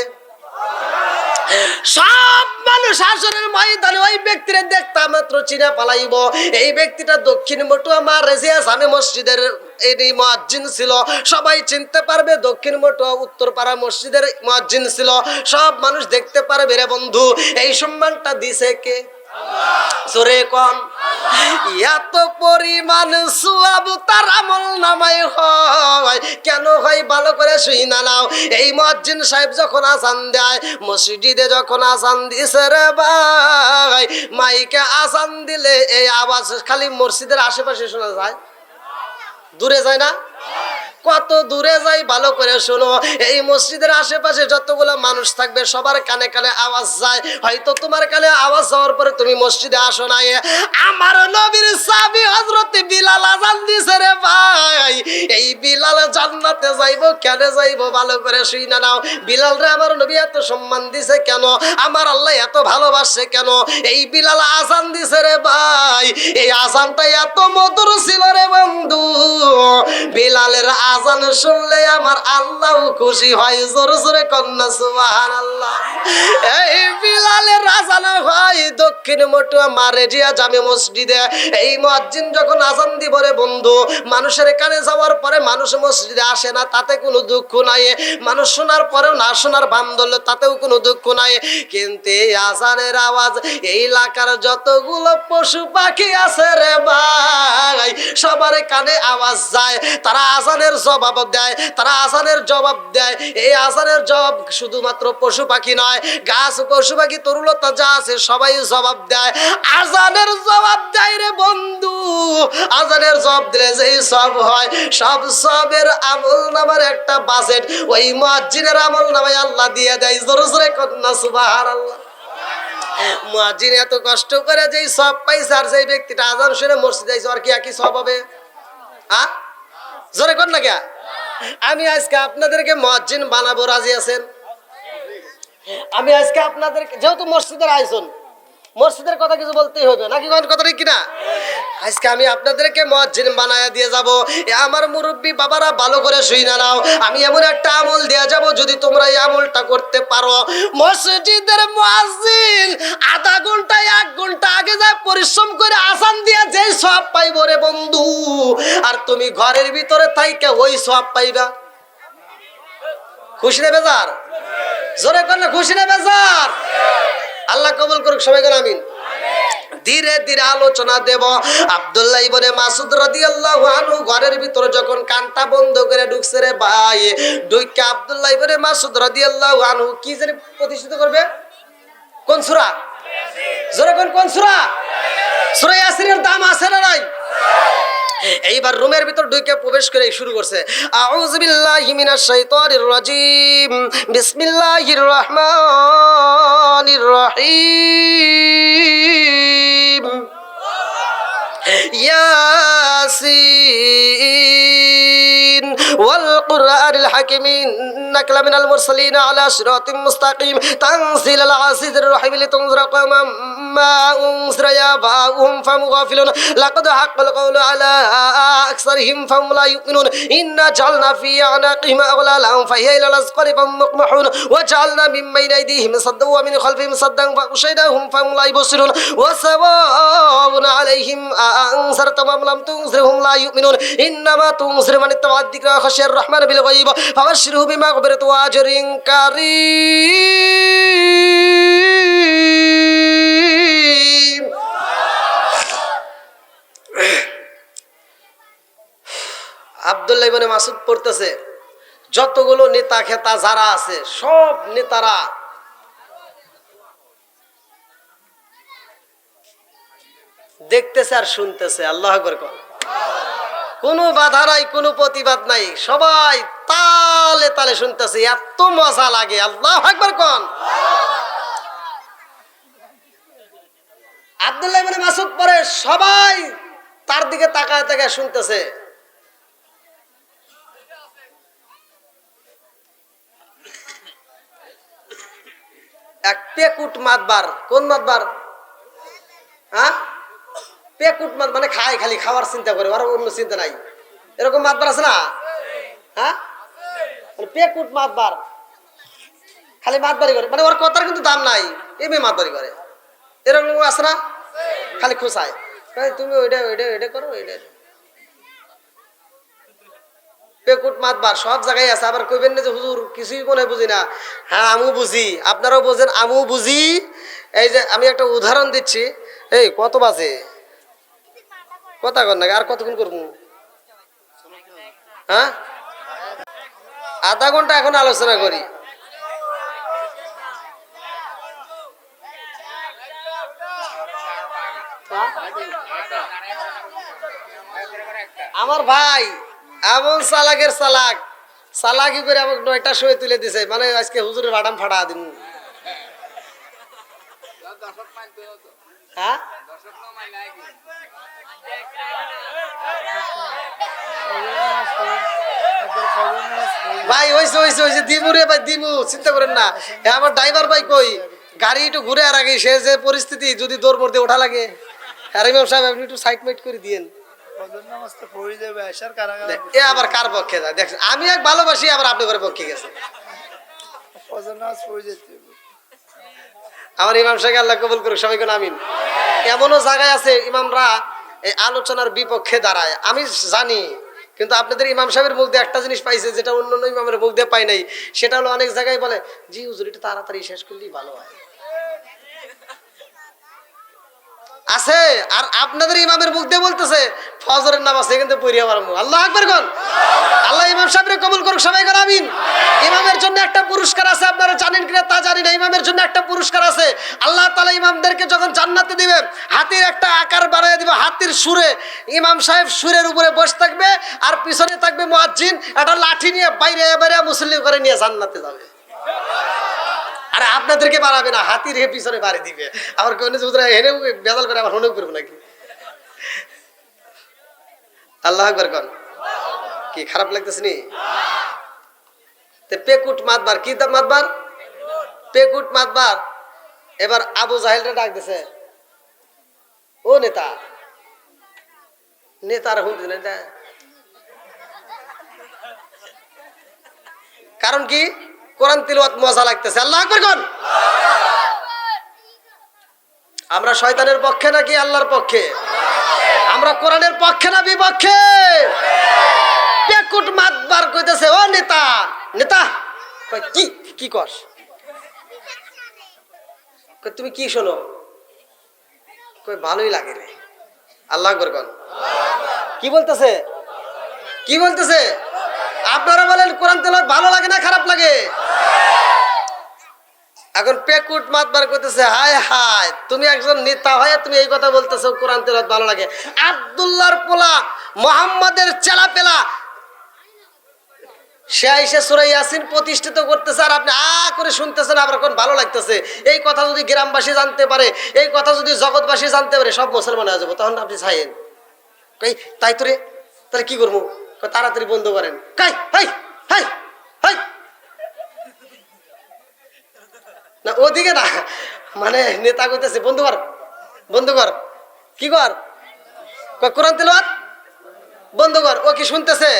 সব মানুষ হাসরের ময়দানে ওই ব্যক্তিরে দেখতা মাত্র চিনা পালাইব। এই ব্যক্তিটা দক্ষিণ মটুয়া মা রেজিয়া জামে মসজিদের এই মুয়াজ্জিন ছিল, সবাই চিনতে পারবে। দক্ষিণ মটুয়া উত্তরপাড়া মসজিদের মুয়াজ্জিন ছিল, সব মানুষ দেখতে পারবে রে বন্ধু। এই সম্মানটা দিছে কে? জোরে কোন। এত পরিমাণ সওয়াব তার আমল নামায় হয়, কেন হয় ভালো করে শুইনা নাও। এই মুয়াজ্জিন সাহেব যখন আজান দেয়, মসজিদে যখন আজান দিছে রে ভাই, মাইকে আজান দিলে এই আওয়াজ খালি মসজিদের আশেপাশে শোনা যায়, দূরে যায় না? কত দূরে যাই ভালো করে শোনো। এই মসজিদের আশেপাশে যতগুলো মানুষ থাকবে সবার কানে কানে আওয়াজ যায়। হয়তো তোমার কানে আওয়াজ যাওয়ার পরে তুমি মসজিদে আসো নাই। আমার নবীর সাহাবী হযরত বিলাল আযান দিছে রে ভাই, এই বিলাল জান্নাতে যাইবো, কেন যাইবো ভালো করে শুইনা নাও। বিলাল রে আমার নবী এত সম্মান দিছে কেন, আমার আল্লাহ এত ভালোবাসে কেন? এই বিলাল আযান দিছে রে ভাই, এই আযানটা এত মধুর ছিল রে বন্ধু। বিলালের আজান শুনলে আমার আল্লাহ খুশি হয়। জোরে জোরে কন্যা সুবহানাল্লাহ। এই বিলালের আজান হয় দক্ষিণ মটুয়া মা রেজিয়া জামে মসজিদে। এই মুয়াজ্জিন যখন আজান দিব রে বন্ধু, মানুষের কানে যাওয়ার পরে মানুষ মসজিদে আসে না, তাতে কোনো দুঃখ নাই। মানুষ শোনার পরেও না শোনার ভান ধরলে তাতেও কোনো দুঃখ নাই। কিন্তু এই আজানের আওয়াজ এই এলাকার যতগুলো পশু পাখি আছে রে ভাই, সবার কানে আওয়াজ যায়। তারা আজানের জবাব দেয়, তারা আজানের জবাব দেয়। এই আজানের জবাব শুধুমাত্র পশু পাখি নয়, গাছ পশু পাখি তরুলতা যা আছে সবাই জবাব দেয়। আজানের জবাব দেয় রে বন্ধু। আজানের জবাব দিলে যেই সব হয়, সব সবের আমল নামার একটা বাজেট ওই মুয়াজ্জিনের আমল নামায় আল্লাহ দিয়ে দেয়। জোরে জোরে কন্যা সুবহানাল্লাহ। মুয়াজ্জিন এত কষ্ট করে যেই সব পাইছে, আর যেই ব্যক্তিটা আজান শুনে মসজিদে যাইছে আর কি একই সব হবে? হ্যাঁ, জোরে কর না কে? আমি আজকে আপনাদেরকে মুয়াজ্জিন বানাবো, রাজি আছেন? আমি আজকে আপনাদেরকে, যেহেতু মসজিদের আয়োজন, মসজিদের কথা কিছু বলতেই হবে নাকি, কথা ঠিক কিনা? আজকে আমি আপনাদেরকে মুয়াজ্জিন বানায়া দিয়ে যাব। আমার মুরব্বী বাবারা ভালো করে শুইনা নাও, আমি এমন একটা আমল দিয়ে যাব, যদি তোমরা এই আমলটা করতে পারো, মসজিদের মুয়াজ্জিন আধা ঘন্টা 1 ঘন্টা আগে যায় পরিশ্রম করে আজান দিয়ে যেই সওয়াব পাইবো রে বন্ধু, আর তুমি ঘরের ভিতরে থাইকা ওই সওয়াব পাইবা। খুশি না বেজার? জোরে কর না, খুশি না বেজার? আল্লাহ কবুল করুক, সবাই বলেন আমিন। ধীরে ধীরে আলোচনা দেব। আব্দুল্লাহ ইবনে মাসউদ রাদিয়াল্লাহু আনহু ঘরের ভিতরে যখন কানটা বন্ধ করে ঢুকছে রে ভাই, ঢুকে আব্দুল্লাহ ইবনে মাসউদ রাদিয়াল্লাহু আনহু কি জানি প্রতিষ্ঠিত করবে? কোন সূরা? জোরে কোন সূরা? সূরা ইয়াসিনের দাম আছে না নাই? এইবার রুমের ভিতর ঢুকে প্রবেশ করে শুরু করছে, আউযু বিল্লাহি মিনাশ শাইতানির রাজিম, বিসমিল্লাহির রহমানির রহিম, ইয়াসিন ওয়াল কুরআনিল হাকিম, ইন্নাকা লামিনাল মুরসালিন আলা সিরাতিম মুস্তাকিম, তানজিলাল আজিজির রহিম, লিতুনজিরা কওমান মা উনজিরা আবাউহুম ফাহুম গাফিলুন, লাকাদ হাক্কাল কাওলু আলা আকসারিহিম ফাহুম লা ইউমিনুন, ইন্না জাআলনা ফি আনাকিহিম আগলালান ফাহিয়া ইলাল আযকারি ফাহুম মুকমাহুন, ওয়া জাআলনা মিন বাইনি আইদিহিম সাদ্দান ওয়া মিন খালফিহিম সাদ্দান ফাগশাইনাহুম ফাহুম লা ইবসিরুন, ওয়া সাওয়াউন আলাইহিম আনজারতাহুম আম লাম তুনজিরহুম লা ইউমিনুন, ইন্নামা তুনজিরু মান ইত্তাবা'a যিকরা ওয়া খাশিয়ার রাহমান বিল গায়ব, ফাবাশশিরহু বিমাগফিরাতিন ওয়া আজরিন কারীম। আব্দুল্লাহ ইবনে মাসউদ পড়তেছে, যতগুলো নেতা খেতা যারা আছে সব নেতারা দেখতেছে আর শুনতেছে। আল্লাহু আকবার। কোনো বাধা নাই, কোনো প্রতিবাদ নাই, সবাই তালে তালে শুনতেছে, এত মজা লাগে। আল্লাহু আকবার কোন। আব্দুল্লাহ ইবনে মাসউদ পরে সবাই তার দিকে তাকায় তাকায় শুনতেছে। এক পেকুট মাতবার, কোন মাতবার? হ্যাঁ, পেকুট মাত মানে খায়, খালি খাওয়ার চিন্তা করে, আর অন্য চিন্তা নাই। এরকম মাতবার আছে না? হ্যাঁ, পেকুট মাতবার, খালি মাতবারি করে, মানে ওর কথার কিন্তু দাম নাই, এমনি মাতবারি করে। এরকম আছে না? খালি খুশায়, তুমি ওইটা ওইটা ওইটা করো, ওইটা। পেকুট মাতবার সব জায়গায় আছে। আবার কইবেন না যে হুজুর কিছুই মনে বুঝি না। হ্যাঁ, আমিও বুঝি, আপনারাও বোঝেন, আমিও বুঝি। এই যে আমি একটা উদাহরণ দিচ্ছি। এই কত বাজে? কথা কর না, আর কতক্ষণ করবো? হ্যাঁ, আধা ঘন্টা এখন আলোচনা করি। আমার ভাই এমন চালাকের চালাক, চালাকি করে আমাকে 9টার সময় তুলে দিছে, মানে আজকে হুজুরের বাদাম ফাটা দিন। হ্যাঁ, ভাই হইছে হইছে হইছে, দিমু রে ভাই, দিমু, চিন্তা করেন না। আমার ড্রাইভার ভাই কই, গাড়ি একটু ঘুরে আর আগে, সে যে পরিস্থিতি, যদি দৌড় পড়তে ওঠা লাগে। আর ইমাম সাহেব আপনি একটু সাইড মাইট করে দিয়েন। এ আবার কার পক্ষে যায় দেখছেন? আমি এক ভালোবাসি, আবার আপনি করে পক্ষে গেছে। আমার ইমাম সাহেব আল্লাহ কবুল করুক, সবাই কোন আমিন। এমনও জায়গায় আছে ইমামরা এই আলোচনার বিপক্ষে দাঁড়ায়, আমি জানি। কিন্তু আপনাদের ইমাম সাহেবের মুখ দিয়ে একটা জিনিস পাইছে, যেটা অন্য অন্য ইমামের মুখ দিয়ে পাই নাই। সেটা হলো অনেক জায়গায় বলে, জি হুজুর এটা তাড়াতাড়ি শেষ করলেই ভালো হয়। আছে। আর আপনাদের ইমামের মুখ দিয়ে বলতেছে ফজরের নামাজ এখান থেকে পড়িয়া পারবো। আল্লাহ আকবার কোন। আল্লাহ ইমাম সাহেবরে কবুল করুক, সবাই কোন আমিন। ইমামের জন্য একটা পুরস্কার আছে, আপনারা জানেন কিনা তা জানি না। ইমামের জন্য একটা পুরস্কার আছে। আল্লাহ তাআলা ইমামদেরকে যখন জান্নাতে দিবে, হাতির একটা আকার বানিয়ে দিবে, হাতির সুরে। ইমাম সাহেব সুরের উপরে বসে থাকবে, আর পিছনে থাকবে মুয়াজ্জিন, একটা লাঠি নিয়ে বাইরে বাইরে মুসল্লি করে নিয়ে জান্নাতে যাবে। আরে আপনাদেরকে বাড়াবে না, হাতি রেখে পিছনে বাড়ি দিবে। আবার কেউ হেনেও বেজাল করে, আবার হনেও করবো নাকি? আল্লাহ আকবার কোন। কি খারাপ লাগতেছে নি? পেকুট মাতবার, কি মাতবার? পেকুট মাতবার। এবার আবু জাহেলটা ডাক দিছে, ও নেতা, নেতার হুমকি না। কারণ কি? কোরআন তিলাওয়াত মজা লাগতেছে। আল্লাহ আকবার কোন। আমরা শয়তানের পক্ষে নাকি আল্লাহর পক্ষে? আমরা কোরআনের পক্ষে না বিপক্ষে? পেকুট মাতবার কইতেছে, ও নেতা, নেতা কি কি কস? তুমি কি শোনো? কই ভালোই লাগে রে। আল্লাহ আকবার কোন। কি বলতেছে? কি বলতেছে? আপনারা বলেন কোরআন তেলাওয়াত ভালো লাগে না খারাপ লাগে? এখন পেকুট মাতবার করতেছে, হায় হায়, তুমি একজন নেতা হয়ে তুমি এই কথা বলতেছো কোরআন তেলাওয়াত ভালো লাগে? আব্দুল্লাহর পোলা, মুহাম্মাদের চেলা পেলা, সে আইসা সূরা ইয়াসিন প্রতিষ্ঠিত করতেছে, আর আপনি করে শুনতেছেন, আবার কোন ভালো লাগতেছে। এই কথা যদি গ্রামবাসী জানতে পারে, এই কথা যদি জগৎবাসী জানতে পারে, সব মুসলমান হয়ে যাবো। তখন আপনি চাইেন তাই তো রে, তাহলে কি করবো? তাড়াতাড়ি বন্ধ করেন। না ওদিকে না, মানে নেতা কইতেছে বন্ধ কর, বন্ধ কর। কি কর? কোরআন তেলাওয়াত বন্ধ কর। ও কি শুনতেছে?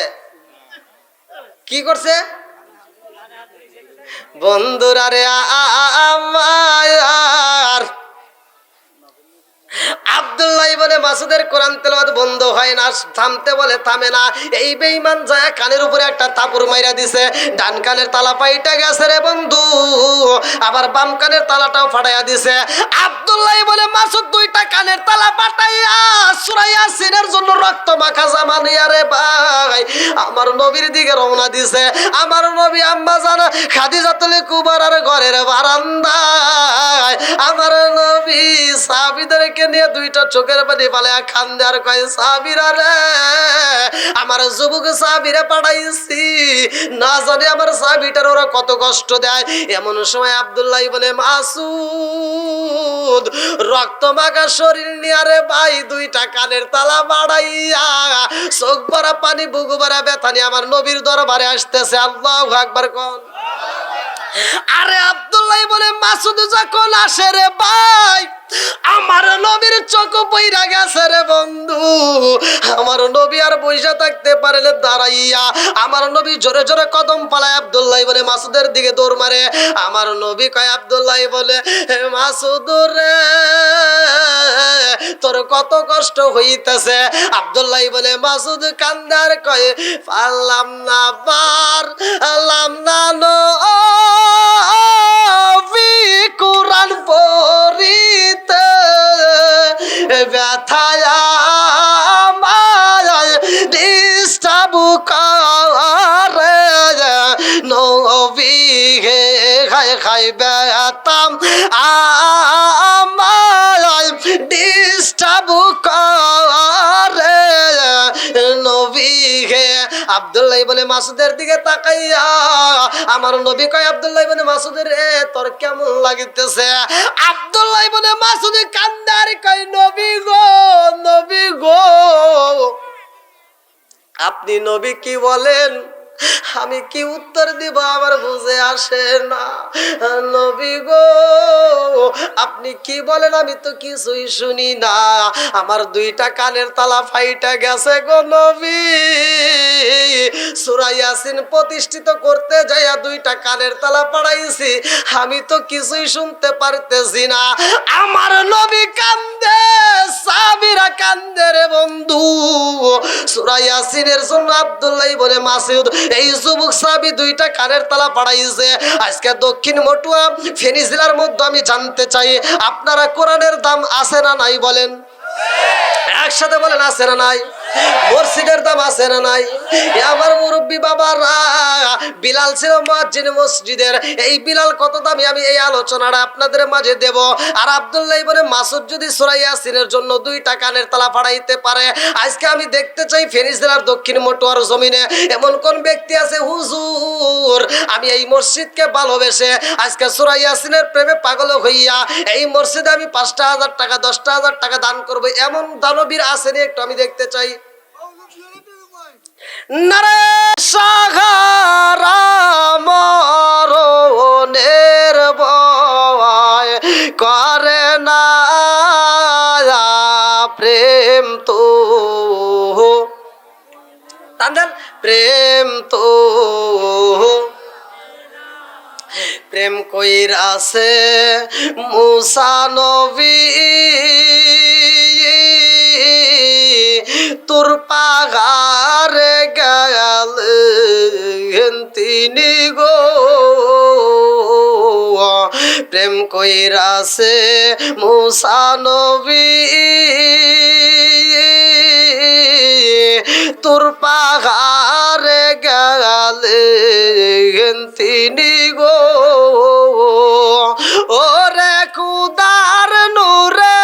কি করছে? বন্ধুরা রে আমার, আব্দুল্লাহ ইবনে মাসউদের কোরআন তেলাওয়াত বন্ধ হয় না, থামতে বলে থামে না। এই বেঈমান যায় কানের উপরে একটা থাপড় মাইরা দিছে, ডান কানের তালা পাইটা গেছে রে বন্ধু, আবার বাম কানের তালাটাও ফাটাইয়া দিছে। আব্দুল্লাহ ইবনে মাসউদ দুইটা কানের তালা ফাটাইয়া সূরা ইয়াসিনের জন্য রক্ত মাখা জামা নিয়া রে ভাই আমার নবীর দিকে রওনা দিছে। আমার নবী আম্মা জান খাদিজাতুল কুবরার ঘরের বারান্দায় আমার নবী নবী সাহাবীদেরকে নিয়ে দুইটা চোখের পানি ফালে কান্দে আর কয় সাহাবীরা রে আমার যুবক সাহাবীরা পাঠাইছি না জানি আমার সাহাবীটার ওরা কত কষ্ট দেয়। এমন সময় আব্দুল্লাহ ইবনে মাসউদ রক্ত মাখা শরীর নিয়ে রে ভাই দুইটা কানের তালা বাড়াইয়া চোখ ভরা পানি বুক ভরা ব্যথা নিয়ে আমার নবীর দরবারে আসতেছে। আল্লাহু আকবার কোন। আরে আব্দুল্লাহ ইবনে মাসউদ যখন আসে রে ভাই আমার নবীর চোখ বইরা গেছে রে বন্ধু। আমার নবী আর বইসা থাকতে পারলে দাঁড়াইয়া আমার নবী জোরে জোরে কদম পালায় আব্দুল্লাহ ইবনে মাসউদের দিকে দৌড় মারে। আমার নবী কয় আব্দুল্লাহ বলে হে মাসউদ রে তোর কত কষ্ট হইতেছে। আব্দুল্লাহ ইবনে মাসউদ কান্দার কয় পারলাম না পারলাম না নবী কুরআন পড়িতে ব্যথায় আমায় ডিস্টার্ব করে নবী হে খাই খাই ব্যথাম আমায় ডিস্টার্ব করে নবী হে। আব্দুল্লাহ ইবনে মাসউদের দিকে তাকাইয়া আমার নবী কয় আব্দুল্লাহ ইবনে মাসউদ রে তোর কেমন লাগিতেছে? আব্দুল্লাহ ইবনে মাসউদ কান্দার কয় নবী গো আপনি নবী কি বলেন আমি কি উত্তর দিব আমার বুঝে আসে না। নবী গো আপনি কি বলেন আমি তো কিছুই শুনি না, আমার দুইটা কানের তালা ফাইটা গেছে গো নবী। সূরা ইয়াসিন প্রতিষ্ঠিত করতে যাইয়া দুইটা কানের তালা পাড়াইছি, আমি তো কিছুই শুনতে পারতেছি না। আমার নবী কান্দে, সাহাবীরা কান্দে রে বন্ধু। সূরা ইয়াসিনের জন্য আব্দুল্লাহ ইবনে মাসউদ এই যুবক সাহাবী দুইটা কানের তালা পাড়াইছে। আজকে দক্ষিণ মটুয়া ফেনী জেলার মধ্যে আমি জানতে চাই আপনারা কোরআনের দাম আছে না নাই বলেন? একসাথে বলেন আছে না নাই? মসজিদের দাম আছে না নাই? আমার মুরব্বী বাবারা বিলাল ছিল মুয়াজ্জিন মসজিদের, এই বিলাল কত দামি আমি এই আলোচনাটা আপনাদের মাঝে দেব। আর আব্দুল্লাহ ইবনে মাসউদ যদি সূরা ইয়াসিনের জন্য দুইটা কানের তালা ফাড়াইতে পারে, আজকে আমি দেখতে চাই ফেনী জেলার দক্ষিণ মটুয়ার জমিনে এমন কোন ব্যক্তি আছে হুজুর আমি এই মসজিদকে ভালোবেসে আজকে সূরা ইয়াসিনের প্রেমে পাগল হইয়া এই মসজিদে আমি 5,000 টাকা 10,000 টাকা দান করব, এমন দানবীর আসেনি একটু আমি দেখতে চাই। নারে সাহারা মরণের ভয় করে না প্রেম তো তাদের প্রেম তো প্রেম কইরাছে মুসা নবী তোর পাগারে গেলেন তিনি গো। প্রেম কইরাছে মুসা নবী তোর পাগারে গেলেন তিনি গো। ওরে কুদার নূরে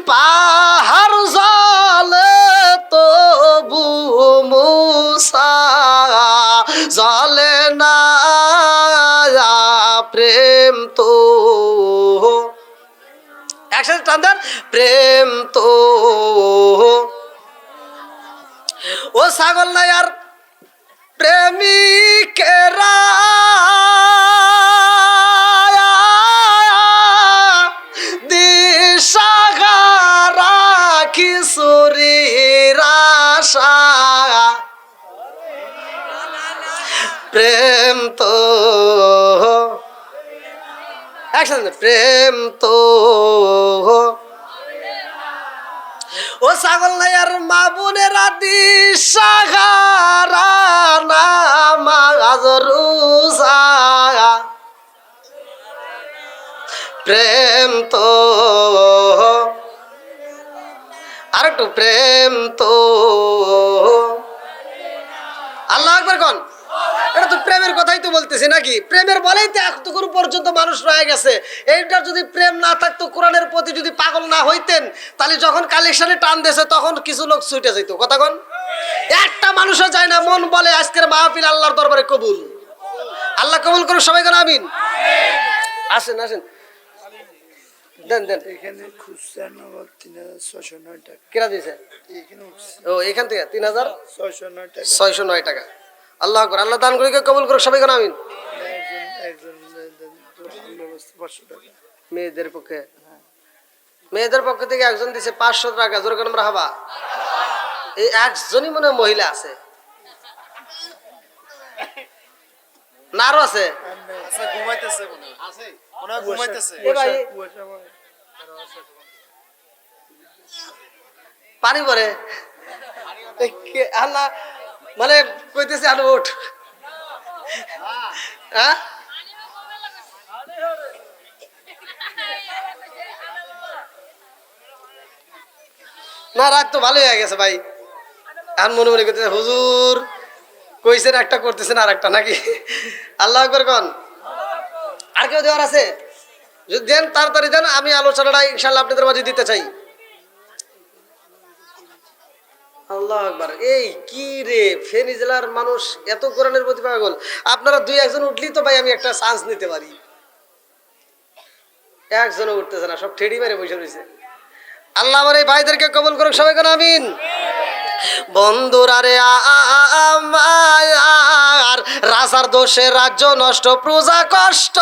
পাহাড় জলে তবু মুসা জলে না প্রেম তো একসাথে টান প্রেম তো। ও ছাগল নাই আর প্রেমিকেরা দিশাহারা কিশোরীর আশা প্রেম তো একসাথে প্রেম তো। ও ছাগল নাই আর মা বোনেরা দিশাহারা নামাজ রোজা প্রেম তো আর একটু প্রেম তো। আল্লাহু আকবার কোন, এটা তো প্রেমের কথাই তো বলতেছি নাকি? প্রেমের বলেই তো এতক্ষণ পর্যন্ত মানুষ রয়ে গেছে। এইটার যদি প্রেম না থাকতো, কোরআনের প্রতি যদি পাগল না হইতেন, তাহলে যখন কালেকশনে টান দিয়েছে তখন কিছু লোক ছুটে যেত। কথা কোন? একটা মানুষও যায় না মন বলে আজকের মাহফিল আল্লাহর দরবারে কবুল। আল্লাহ কবুল করুন, সবাই করে আমিন। আসেন আসেন, দেন দেন। এখানে খুচরা নগদ ৩,৬০৯ টাকা। কেনা দিয়েছে? এখানে উঠছে ও এখান থেকে ৬০৯ টাকা। ৩,৬০৯ টাকা। আল্লাহ আকবার। আল্লাহ দান করে কবুল করুন, সবাই করে আমিন। একজন ব্যবস্থা ৫০০ টাকা। মেয়েদের পক্ষে, মেয়েদের পক্ষ থেকে একজন দিছে ৫০০ টাকা। জোরে করে আমরা হাবা। এই একজনই মনে হয় মহিলা আছে, না আরো আছে? ঘুমাইতেছে মনে হয়। আছে মনে হয় ঘুমাইতেছে। এ ভাই পানি পরে আল্লাহ মানে কইতেছে আলো ওঠ। হ্যাঁ না, রাত তো ভালোই হয়ে গেছে ভাই। এখন মনে মনে করতেছে হুজুর কইছেন একটা, করতেছেন আর একটা নাকি? আল্লাহ আকবার কোন। আর কেউ দেওয়ার আছে? যদি দেন তাড়াতাড়ি দেন, আমি আলোচনাটা ইনশাল্লাহ আপনাদের মাঝে দিতে চাই। আল্লাহ আকবার। এই কি রে, ফেনী জেলার মানুষ এত কোরআনের প্রতি পাগল। আপনারা দুই একজন উঠলি তো ভাই আমি একটা চান্স নিতে পারি। একজনও উঠতেছে না, সব ঠেড়ি মেরে বসে রয়েছে। আল্লাহ আমার এই ভাইদেরকে কবুল করুক, সবাই কেন আমিন। বন্ধুরা রে আমার, রাজার দোষে রাজ্য নষ্ট, প্রজা কষ্ট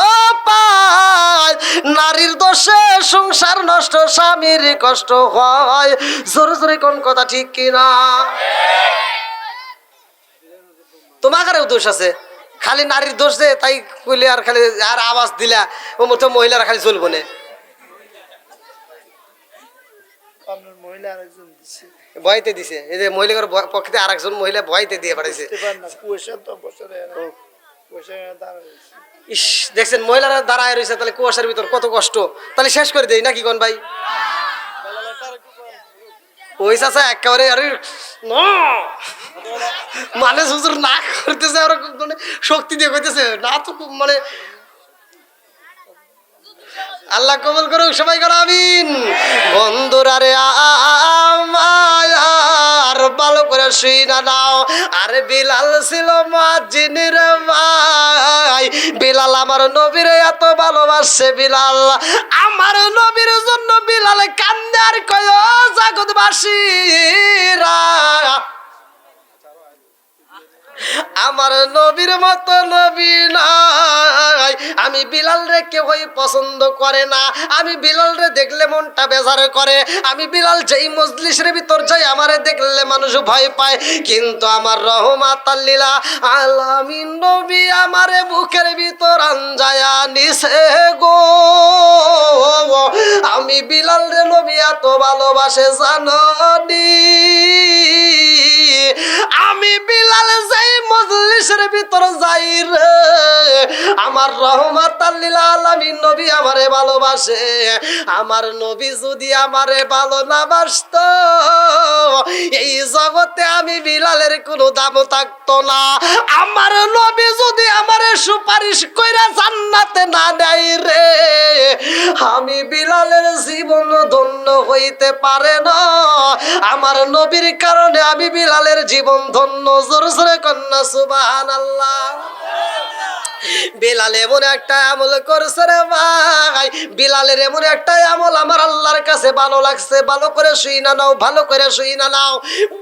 পায়, নারীর দোষে সংসার নষ্ট, স্বামীর কষ্ট হয়। জোরে জোরে কোন কথা ঠিক কিনা? তোমাকারেও দোষ আছে, খালি নারীর দোষ দে তাই কইলে আর খালি আর আওয়াজ দিলা ও মতো মহিলারা খালি চলবো না। আপনার মহিলা আরেকজন দিচ্ছে, ভয়তে দিছে। এই যে মহিলার পক্ষে আরেকজন মহিলা ভয়তে দিয়ে পাঠাইছে। কুয়াশা তো বছরে কুয়াশা দাঁড়াইছে। ইস, দেখছেন মহিলারা দাঁড়ায় রয়েছে, তাহলে কুয়াশার ভিতর কত কষ্ট। তাহলে শেষ করে দেই নাকি কোন ভাই? ওই চাচা একেবারে আরে মানে হুজুর না করতেছে, আর মানে শক্তি দিয়ে কইতেছে না তো, মানে আল্লাহ কবুল করুক, সবাই করো আমিন। বন্ধুরা রে আমার, ভালো করে শুই না নাও। আরে বিলাল ছিল মুয়াজ্জিনের ভাই, বিলাল আমার নবীর এত ভালোবাসে, বিলাল আমার নবীর জন্য বিলাল কান্দে আর কয় ও জগৎবাসীরা, আমার নবীর মতো নবী নাই। আমি বিলাল রে কেউই পছন্দ করে না, আমি বিলাল রে দেখলে মনটা বেজার করে। আমি বিলাল যেই মজলিসের ভিতর যাই আমারে দেখলে মানুষ ভয় পায়, কিন্তু আমার রহমাতাল লিল আলামিন নবী আমারে বুকের ভিতর আনজায়া নিছে গো। আমি বিলাল রে নবী এত ভালোবাসে জাননি। আমি বিলাল যাই মজলিসের ভিতর যাই রে, আমার রহমাতাল লিল আলামিন নবী আমারে ভালোবাসে। আমার নবী যদি আমারে ভালো না বাসতো, এই জগতে আমি বিলালের কোনো দাম থাকতো না। আমার নবী যদি আমারে সুপারিশ কইরা জান্নাতে না দেয় রে, আমি বিলালের জীবন ধন্য হইতে পারে না। আমার নবীর কারণে আমি বিলালের জীবন ধন্য। জোরে জোরে কন্যা সুবহানাল্লাহ। বিলাল এমন একটা আমল করছে রে ভাই, বিলালের এমন একটা আমল আমার আল্লাহর কাছে ভালো লাগছে। ভালো করে শুই না নাও, ভালো করে শুই না নাও।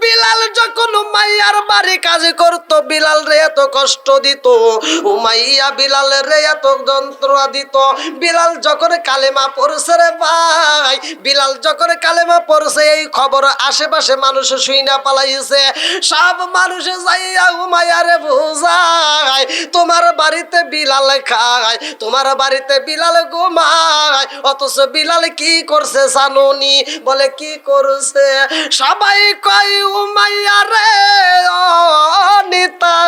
বিলাল যখন উমাইয়ার বাড়ি কাজ করতো, বিলাল রে এত কষ্ট দিত, উমাইয়া বিলাল রে এত যন্ত্রণা দিত। বিলাল যখন কালেমা পড়ছে রে ভাই, বিলাল যখন কালেমা পড়ছে, এই খবর আশেপাশে মানুষ শুই না পালাইছে। সব মানুষ যাইয়া উমাইয়ারে বুঝায় তোমার বাড়িতে বিলাল খায়, তোমার বাড়িতে বিলাল ঘুমায়। অথচ বিলাল কি করছে জানোনি? বলে কি করছে? সবাই কয় উমাইয়া রে ও নিতা,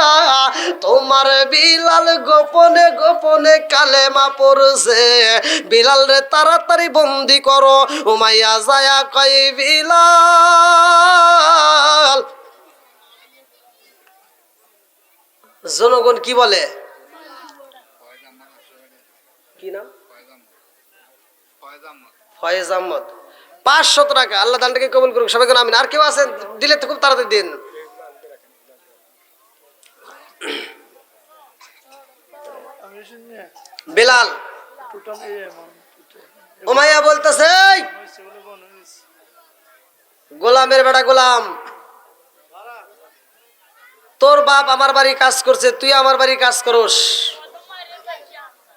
তোমার বিলাল গোপনে গোপনে কালেমা পড়ছে, বিলাল রে তাড়াতাড়ি বন্দি করো। উমাইয়া যায়া কয় বিলাল জনগণ কি বলে? কি নাম? ফয়েজ আহমদ। 500 টাকা। আল্লাহ দানটাকে কবুল করুক, সবাই কোন আমিন। আর কেউ আছেন দিলে তো খুব তাড়াতাড়ি দিন। বেলাল। উমাইয়া বলতেছে, গোলামের বেটা গোলাম, তোর বাপ আমার বাড়ি কাজ করছে, তুই আমার বাড়ি কাজ করস,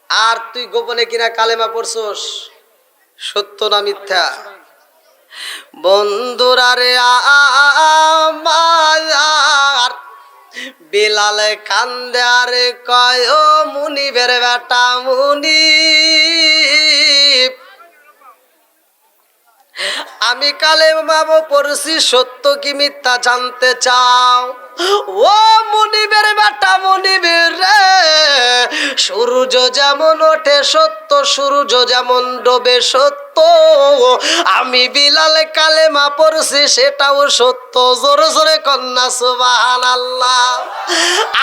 আর তুই গোপনে কিনা কালেমা পড়ছস, সত্য না মিথ্যা? বন্ধুরা রে আমার, বেলাল কান্দে আর কয়, ও মুনিবের বেটা মুনিব, আমি কালেমা পড়ছি, সত্য কি মিথ্যা জানতে চাও? ও মুনিবের বেটা মুনিবের রে, সূর্য যেমন ওঠে সত্য, সূর্য যেমন ডোবে সত্য, আমি বিলাল কালেমা পড়ছি সেটাও সত্য। জোরে জোরে কন্যা সুবহানাল্লাহ।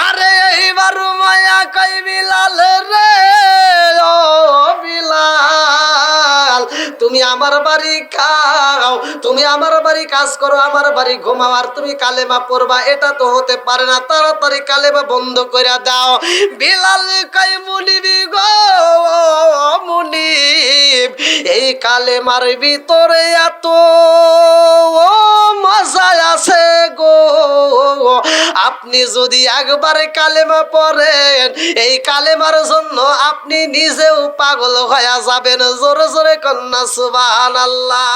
আরে এইবার মায়া কই বিলাল রে, ও বিলাল, তুমি আমার বাড়ি খাও, তুমি আমার বাড়ি কাজ করো, আমার বাড়ি ঘুমাও, আর তুমি কালেমা পড়বা, এটা তো হতে পারে না, তাড়াতাড়ি কালেমা বন্ধ করে দাও। বিলাল কই, মুনিবি গো মুনিব, এই কালেমার ভিতরে এত মজা আছে গো, আপনি যদি একবারে কালেমা পড়েন, এই কালেমার জন্য আপনি নিজেও পাগল হয়ে যাবেন। জোরে জোরে কন্যা সুবহানাল্লাহ।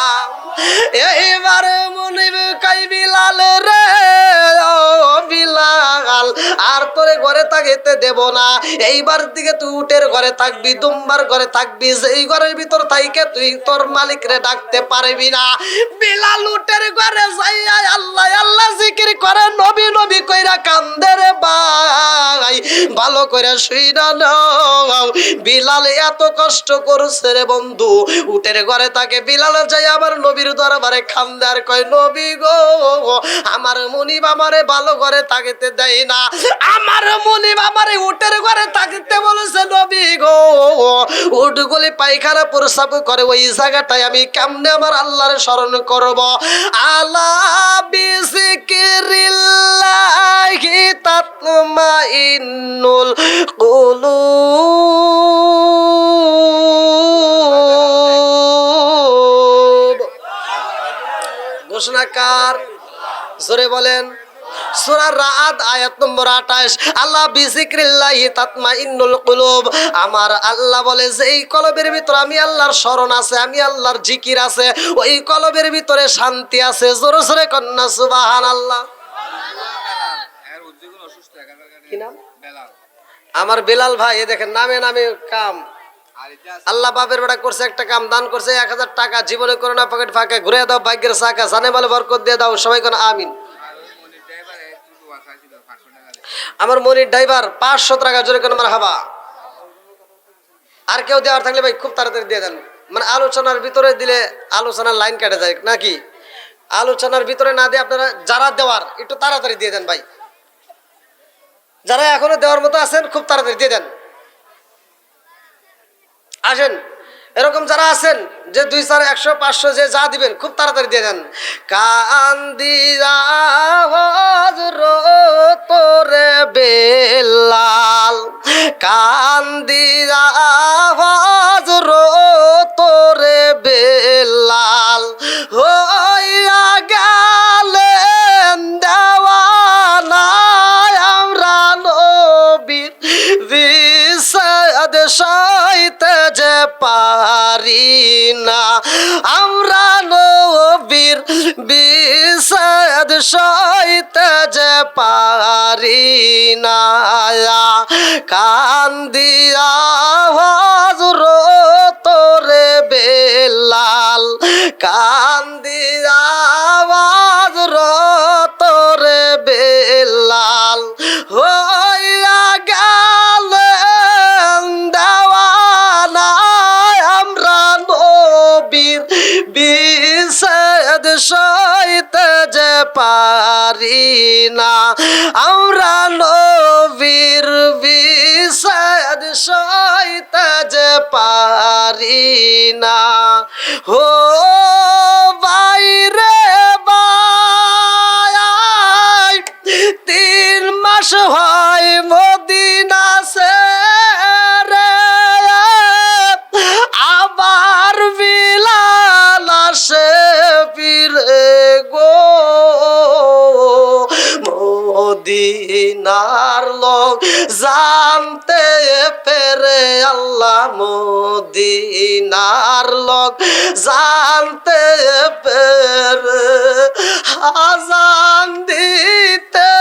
এইবারে মুনিব কই, বিলাল রে, ও বিলাল, আর তোরে ঘরে থাকিতে দেব না, এইবার দিকে তুই উটের ঘরে থাকবি, দুম্বার ঘরে থাকবি, যেই ঘরের ভিতর থাইকে তুই তোর মালিক রে ডাকতে পারবি না। বিলাল উটের ঘরে যাইয়া আল্লাহ আল্লাহ জিকির করে, নবী নবী কইরা কান্দে রে ভাই, ভালো করে শুইনা নাও। বিলাল এত কষ্ট করছে রে বন্ধু, উটের ঘরে থাকে, বিলাল যাই আমার নবীর দরবারে কান্দে আর কয়, নবী গো, আমার মুনিব আমারে ভালো ঘরে থাকিতে দেয় না, আমার মুনিব আমারে উটের ঘরে থাকিতে বলেছে, নবী গো, উটগুলি পায়খানা প্রস্রাব করে, ওই জায়গাটায় আমি কেমনে আমার আল্লাহর স্মরণ করব? আলা বিযিকিরিল্লাহি তাতমাইন্নুল কুলুব। ঘোষণাকার জোরে বলেন। সূরা রাআদ আয়াত নম্বর 28। আল্লাহ বিযিকরিল্লাহি তাতমাইন্নুল কুলুব, আমার আল্লাহ বলে যে এই কলবের ভিতরে আমি আল্লাহর স্মরণ আছে, আমি আল্লাহর জিকির আছে, ওই কলবের ভিতরে শান্তি আছে। জোরে জোরে কন্যা সুবহানাল্লাহ। কি নাম? আমার বেলাল ভাই, এ দেখেন নামে নামে কাম। আল্লাহ বাপের বেটা করছে একটা কাম, দান করছে 1000 টাকা, জীবনে করে না পকেট ফাঁকা, ঘুরে দাও ভাগ্যের চাকা, জানে বলে বরকত দিয়ে দাও, সবাই কোন আমিন। আমার মনির ড্রাইভার 500 টাকা, জোরে কোন মারহাবা। আর কেউ দেওয়ার থাকলে ভাই খুব তাড়াতাড়ি দিয়ে দেন, মানে আলোচনার ভিতরে দিলে আলোচনার লাইন কেটে যায় নাকি, আলোচনার ভিতরে না দিয়ে আপনারা যারা দেওয়ার একটু তাড়াতাড়ি দিয়ে দেন ভাই, যারা এখনো দেওয়ার মতো আছেন খুব তাড়াতাড়ি দিয়ে দেন। আসেন, এরকম যারা আছেন যে 200 100 500 যে যা দিবেন খুব তাড়াতাড়ি দিয়ে দেন। কান্দিয়া তোরে বেলাল, কান্দিয়া তোরে বেলাল, হইয়া গেলেন দেওয়ানা, আমরা নবীর বিষাদ সইতে যে পারি না, আমরা নবীর বিষাদ সইতে যে পারি না, কান্দিয়া তোরে বেলাল, কান্দিয়া তোরে বেলাল, হইয়া গেলেন দেওয়ানা, আমরা নবীর বিষাদ সইতে যে পারি না, আমরা নবী পারি না। হো বাইরে বাই 3 মাস হয় মদিনা ছেড়ে, আবার বিলাল আসে ফিরে গো। মদিনার লোক জানতে পেরে আল্লাহ, মদিনার লোক জানতে পেরে আজান দিতে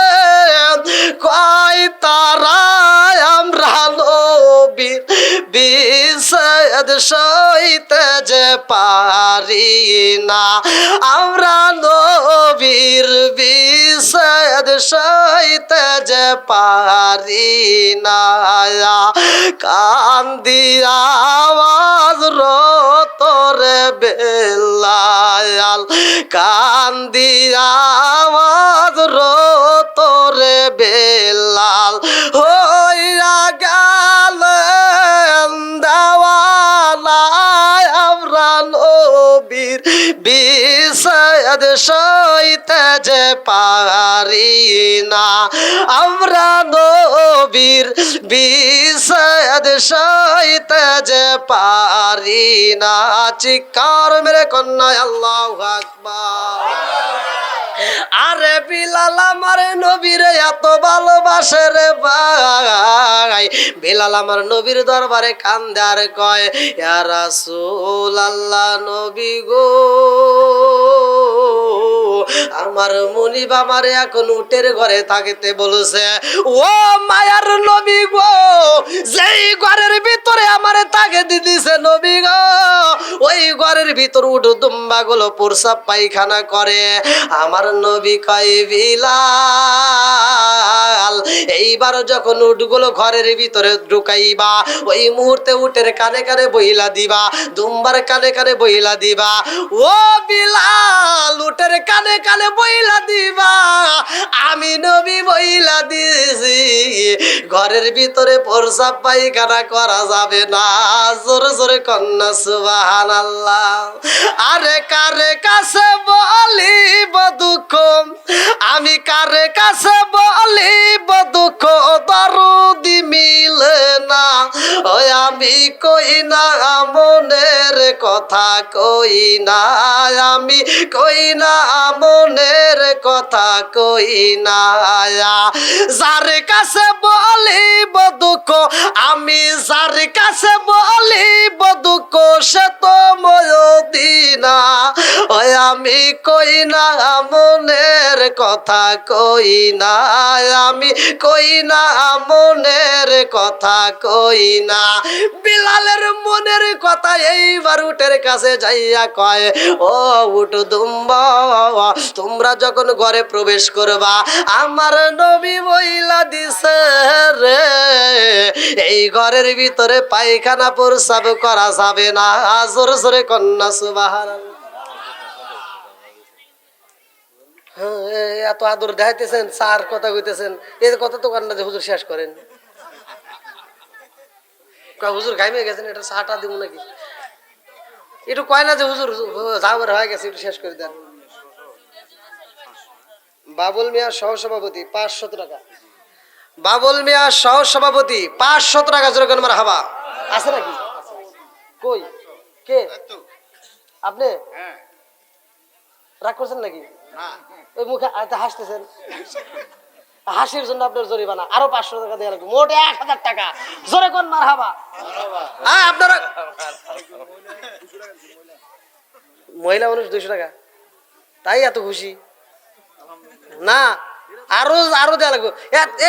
কয় তারা আমরা নবীর বিচ্ছেদ সইতে যে পারি না, আমরা নবীর বিচ্ছেদ সইতে যে পারি না। কান্দি আওয়াজ রতরে বেলাল, কান্দি আওয়াজ রতরে বেলাল হইয়া গেলেন দেওয়ালা, আমরা নবীর বিচ্ছেদ সইতে যে পারি না, আমরা নবীর বিচ্ছেদ সইতে যে পারি না। চিৎকার মেরে কন্যা আল্লাহু আকবার। আরে বিলাল আমার নবীরে এত ভালোবাসে রে ভাই, বিলাল আমার নবীর দরবারে কান্দে আর কয়, ইয়া রাসূলুল্লাহ নবী গো, আমার মুনিব আমারে এখন উটের ঘরে থাকতে বলেছে। ও মায়ার নবী গো, যেই ঘরের ভিতরে আমারে তাকে দিদিছে নবী গো, ওই ঘরের ভিতর উট দুম্বা গুলো প্রসাব পায়খানা করে। আমার নবী কয়, বিলাল এইবার যখন উটগুলো ঘরের ভিতরে ঢুকাইবা, ওই মুহূর্তে উটের কানে কানে বইলা দিবা, দুম্বার কানে কানে বইলা দিবা। ও বিলাল উটের কানে কানে বইলা দিবা, আমি নবী বইলা দিয়েছি ঘরের ভিতরে প্রসাব পায়খানা করা যাবে না। জোরে জোরে কন্যা সুবহানাল্লাহ। আরে কারে কাছে বলিব দুঃখ, আমি কারে কাছে বলিব দুঃখ, দরদি মিলে না। ওই আমি কই না মনের কথা, কই না আমি কই না মনের কথা, কই না। যার কাছে বলিব দুঃখ, আমি যার কাছে বলিব দুঃখ, সে তো মদিনা। ওই আমি কই না মনের কথা, কই না আমি কই না মনের কথা, কই না। বিলালের মনের কথা এইবার উটের কাছে যাইয়া কয়, ও উট দুম্বা, তোমরা যখন ঘরে প্রবেশ করবা, আমার নবী বইলা দিছে রে এই ঘরের ভিতরে পায়খানা প্রসাব করা যাবে না। জোরে জোরে কন্যা সুবহানাল্লাহ। এত আদর দেখাইতেছেন, চার কথা কইতেছেন, এই কথা তো কান্না যে হুজুর শেষ করেন। হুজুর ঘাইমে গেছেন, এটা চাটা দিব নাকি? একটু কয় না যে হুজুর যাবার হয়ে গেছে, একটু শেষ করে দেন। বাবুল মিয়া সহসভাপতি 500 টাকা। বাবুল মিয়া সহসভাপতি 500 টাকা। জোরে কোন মারহাবা। আছে নাকি? কই কে আপনি? রাগ করছেন নাকি? ওই মুখে হাসতেছেন, হাসির জন্য আপনার জরিমানা আরো 500 টাকা দেওয়া লাগবে, মোট 1000 টাকা। জোরে কোন মারহাবা। আপনারা মহিলা মানুষ 200 টাকা, তাই এত খুশি না? আরো আরো দেওয়া লাগবে।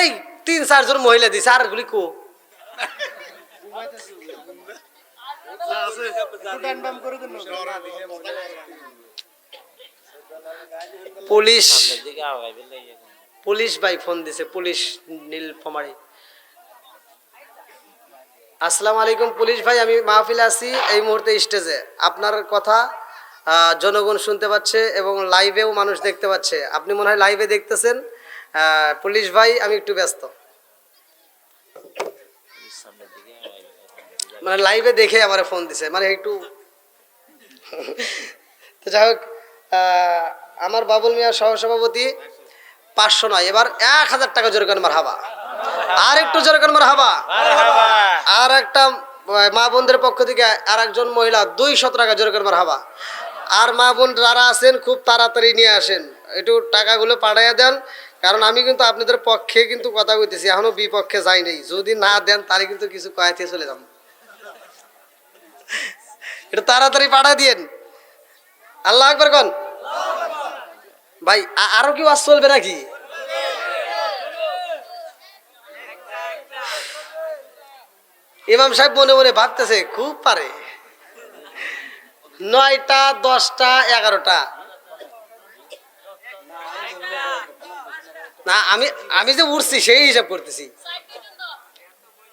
এই 3-4 জন মহিলা দিছে, আর গুলি কো পুলিশ পুলিশ ভাই ফোন দিছে, পুলিশ নীলফামারী। আসসালামু আলাইকুম পুলিশ ভাই, আমি মাহফিলে আছি এই মুহূর্তে স্টেজে। আপনার কথা জনগণ শুনতে পাচ্ছে এবং লাইভেও মানুষ দেখতে পাচ্ছে। আপনি মনে হয় লাইভে দেখতেছেন। পুলিশ ভাই আমি একটু ব্যস্ত। মানে লাইভে দেখে আমার ফোন দিছে, মানে একটু তো যাই হোক, আমার বাবুল মিয়া সহসভাপতি 500 নয়, এবার 1000 টাকা জোরে করেন মারহাবা। আর একটু জোরে করেন মারহাবা। আর একটা মা বোনদের পক্ষ থেকে আর একজন মহিলা 200 টাকা জোরে করেন মারহাবা। আর মা বোন যারা আছেন খুব তাড়াতাড়ি নিয়ে আসেন, একটু টাকাগুলো পাঠাইয়া দেন, কারণ আমি কিন্তু আপনাদের পক্ষে কিন্তু কথা কইতেছি, এখনো বিপক্ষে যাই নাই। যদি না দেন তাহলে কিন্তু কিছু কয়াতে চলে যাব। একটু তাড়াতাড়ি পাঠা দিয়েন। আল্লাহ আকবার কোন ভাই। আরো কি ওয়াজ চলবে নাকি? ইমাম সাহেব মনে মনে ভাবতেছে খুব পারে, 9টা 10টা 11টা না, আমি যে উঠছি সেই হিসাব করতেছি।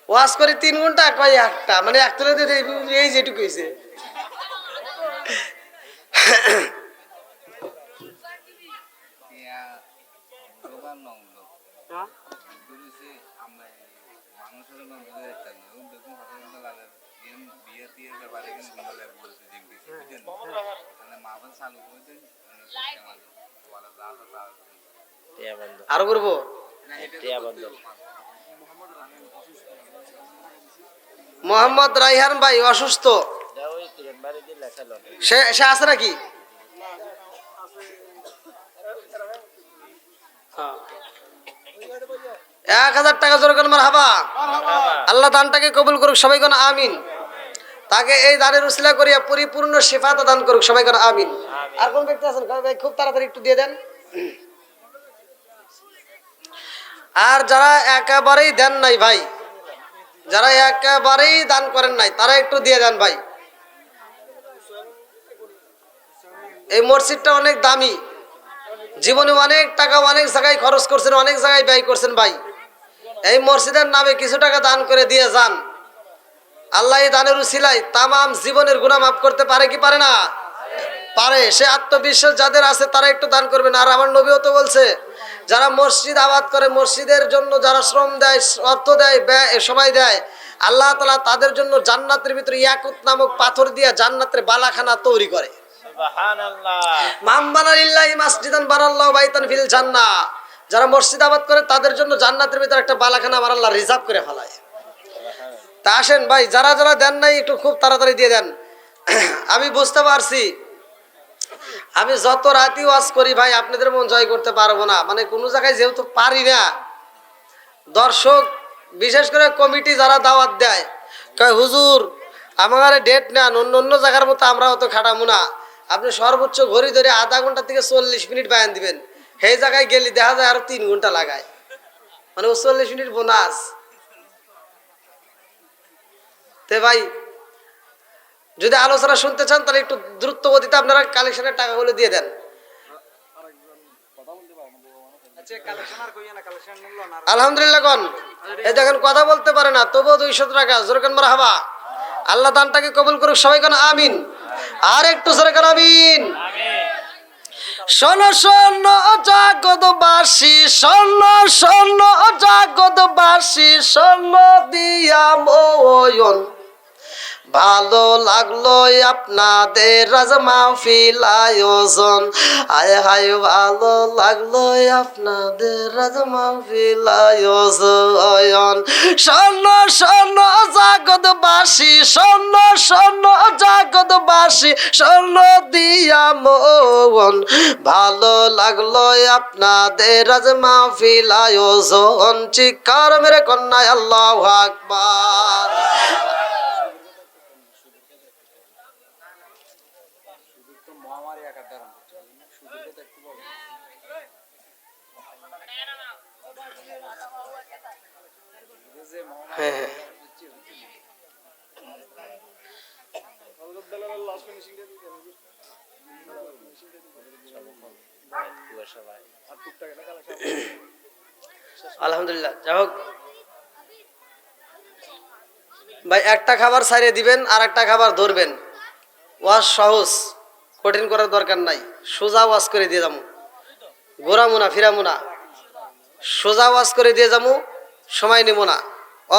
ওয়াজ করে 3 ঘন্টা, কয় একটা, মানে একটা এই যেটুকু হয়েছে। আরো করবো। মোহাম্মদ রাইহান ভাই অসুস্থ, সে আছে নাকি? 1000 টাকা জোরে করেন মারহাবা। আল্লাহ দানটাকে কবুল করুক, সবাই কোন আমিন। তাকে এই দানের উসিলা করিয়া পরিপূর্ণ শিফাত দান করুক, সবাই কোন আমিন। আর কোন ব্যক্তি আছেন ভাই, খুব তাড়াতাড়ি একটু দিয়ে দেন। আর যারা একেবারেই দেন নাই ভাই, যারা একেবারেই দান করেন নাই, তারা একটু দিয়ে দেন ভাই। এই মসজিদটা অনেক দামি, জীবনে অনেক টাকা অনেক জায়গায় খরচ করছেন, অনেক জায়গায় ব্যয় করছেন ভাই। এই মসজিদের নামে কিছু টাকা দান করে দিয়ে যান, আল্লাহ এই দানের উসিলায় তামাম জীবনের গুনাহ মাফ করতে পারে কি পারে না? পারে। সে আত্মবিশ্বাস যাদের আছে তারা একটু দান করবেন। আর আমার নবীও তো বলছে, যারা মসজিদ আবাদ করে, মসজিদের জন্য যারা শ্রম দেয়, অর্থ দেয়, সময় দেয়, আল্লাহ তাআলা তাদের জন্য জান্নাতের ভিতরে ইয়াকুত নামক পাথর দিয়ে জান্নাতের বালাখানা তৈরি করে। মান বানা লিল্লাহি মাসজিদান বানাল্লাহু বাইতান ফিল জান্নাহ। যারা মসজিদ আবাদ করে তাদের জন্য জান্নাতের ভিতরে একটা বালাখানা আমার আল্লাহ রিজার্ভ করে ফেলায়। তা আসেন ভাই, যারা যারা দেন নাই একটু খুব তাড়াতাড়ি দিয়ে দেন। আমি বুঝতে পারছি, আমি যত রাতি ওয়াজ করি ভাই আপনাদের মন জয় করতে পারবো না, মানে কোনো জায়গায় যেহেতু পারি না। দর্শক বিশেষ করে কমিটি যারা দাওয়াত দেয়, কয় হুজুর আমার ডেট নেন, অন্য অন্য জায়গার মতো আমরা অত খাটামু না, আপনি সর্বোচ্চ ঘড়ি ধরে আধা ঘন্টা থেকে 40 মিনিট বায়ান দিবেন। সেই জায়গায় গেলে দেখা যায় আরো 3 ঘন্টা লাগায়, মানে 40 মিনিট বোনাস। তে ভাই যদি আলোচনা শুনতে চান তাহলে একটু দ্রুত গতিতে আপনারা কালেকশনের টাকাগুলো দিয়ে দেন। আলহামদুলিল্লাহ কোন এই দেখেন কথা বলতে পারে না, তবুও 200 টাকা জোরে কোন মারহাবা। আল্লাহ দানটাকে কবুল করুক, সবাই কোন আমিন। আর একটু জোরে কোন আমিন। শোনো শোনো জগৎবাসী, শোনো শোনো জগৎবাসী, শোনো দিয়া ময়ন, ভালো লাগলো আপনাদের রাজ মাহফিল আয়োজন। আয় হায় ভালো লাগলো আপনাদের রাজ মাহফিল আয়োজন। শোনো শোনো জগৎবাসী, শোনো শোনো জগৎবাসী, শোনো দিয়া মন, ভালো লাগলো আপনাদের রাজ মাহফিল আয়োজন। চিৎকার মেরে কন্যায় আল্লাহু আকবার। হ্যাঁ আলহামদুলিল্লাহ। যাই হোক ভাই, একটা খাবার ছাড়িয়ে দিবেন আর একটা খাবার ধরবেন। ওয়াজ সহজ, কঠিন করার দরকার নাই, সোজা ওয়াজ করে দিয়ে যাবো, ঘোরামো না ফিরামো না, সোজা ওয়াজ করে দিয়ে যাবো, সময় নেব না,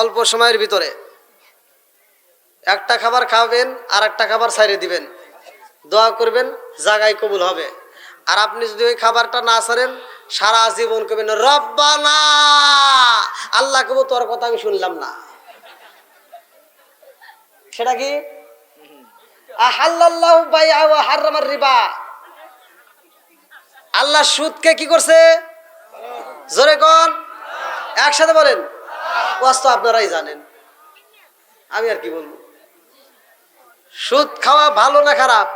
অল্প সময়ের ভিতরে। একটা খাবার খাবেন আর একটা খাবার ছাইড়ে দিবেন, দোয়া করবেন, জায়গায় কবুল হবে। আর আপনি যদি ওই খাবারটা না ছাড়েন, সারা জীবন করবেন রব্বানা, আল্লাহ কবু তোর কথা আমি শুনলাম না। সেটা কি? আহাল্লাল্লাহু বাইআ ওয়া হারামার রিবা। আল্লাহ সুদকে কি করছে? জোরে কোন, একসাথে বলেন। ওয়াজ তো আপনারাই জানেন, আমি আর কি বলবো। সুদ খাওয়া ভালো না খারাপ?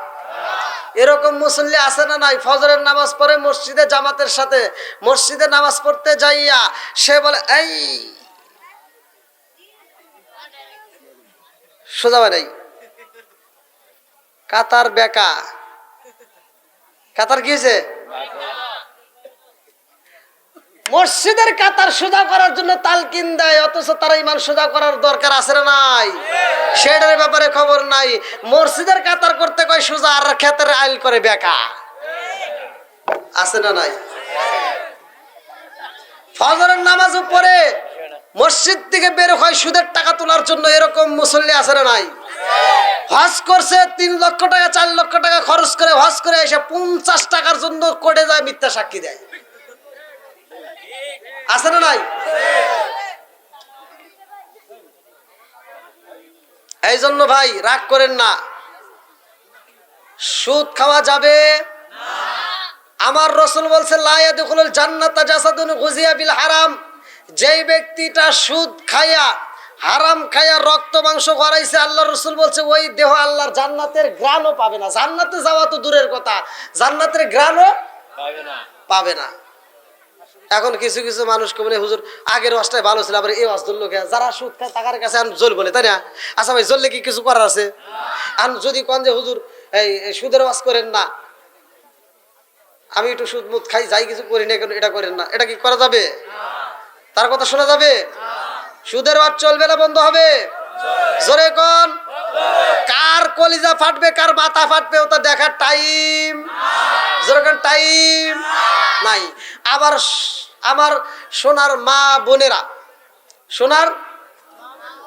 এরকম মুসল্লি আছে না নাই? ফজরের নামাজ পড়ে মসজিদে জামাতের সাথে, মসজিদে নামাজ পড়তে যাইয়া সে বলে এই সোজা নাই কাতার বেকা। কাতার কি হয়েছে? মসজিদের কাতার সোজা করার জন্য তালকিন দেয়, অথচ তারা ইমান সোজা করার দরকার আছে না নাই? সেটার ব্যাপারে খবর নাই। মসজিদের কাতার করতে কয় সোজা, আর ক্ষেতের আইল করে বেকা। আছে না নাই? ফজরের নামাজ পড়ে মসজিদ থেকে বের হয় সুদের টাকা তোলার জন্য, এরকম মুসল্লি আছে না নাই? হজ করছে 3 লক্ষ টাকা 4 লক্ষ টাকা খরচ করে হজ করে এসে 50 টাকার জন্য কোর্টে যায়, মিথ্যা সাক্ষী দেয়। আছে না নাই? এই জন্য ভাই রাগ করেন না, সুদ খাওয়া যাবে না। আমার রাসূল বলছে লা ইয়াদখুলুল জান্নাতা জাসাদুন গুযিয়া বিল হারাম। যেই ব্যক্তিটা সুদ খায়া, হারাম খায়া রক্ত মাংস করাইছে, আল্লাহর রাসূল বলছে ওই দেহ আল্লাহর জান্নাতের ঘ্রাণও পাবে না। জান্নাতে যাওয়া তো দূরের কথা, জান্নাতের ঘ্রাণও পাবে না। এখন কিছু কিছু মানুষ বলে হুজুর আগের ওয়াজটাই ভালো ছিল, আবার এই ওয়াজ ধরলো কে? যারা সুদ খায় তাকার কাছে আমি জল বলে, তাই না? আচ্ছা ভাই, জ্বললে কি কিছু করার আছে? আর যদি কোন যে হুজুর এই সুদের ওয়াজ করেন না, আমি একটু সুদ মুদ খাই, যাই কিছু করি না কেন, এটা করেন না, এটা কি করা যাবে? তার কথা শোনা যাবে? সুদের ওয়াজ চলবে না বন্ধ হবে? জোরে কোন। কার কলিজা ফাটবে, কার মাথা ফাটবে, ওটা দেখার টাইম, জোরে কোন, টাইম নাই। আবার আমার সোনার মা বোনেরা, সোনার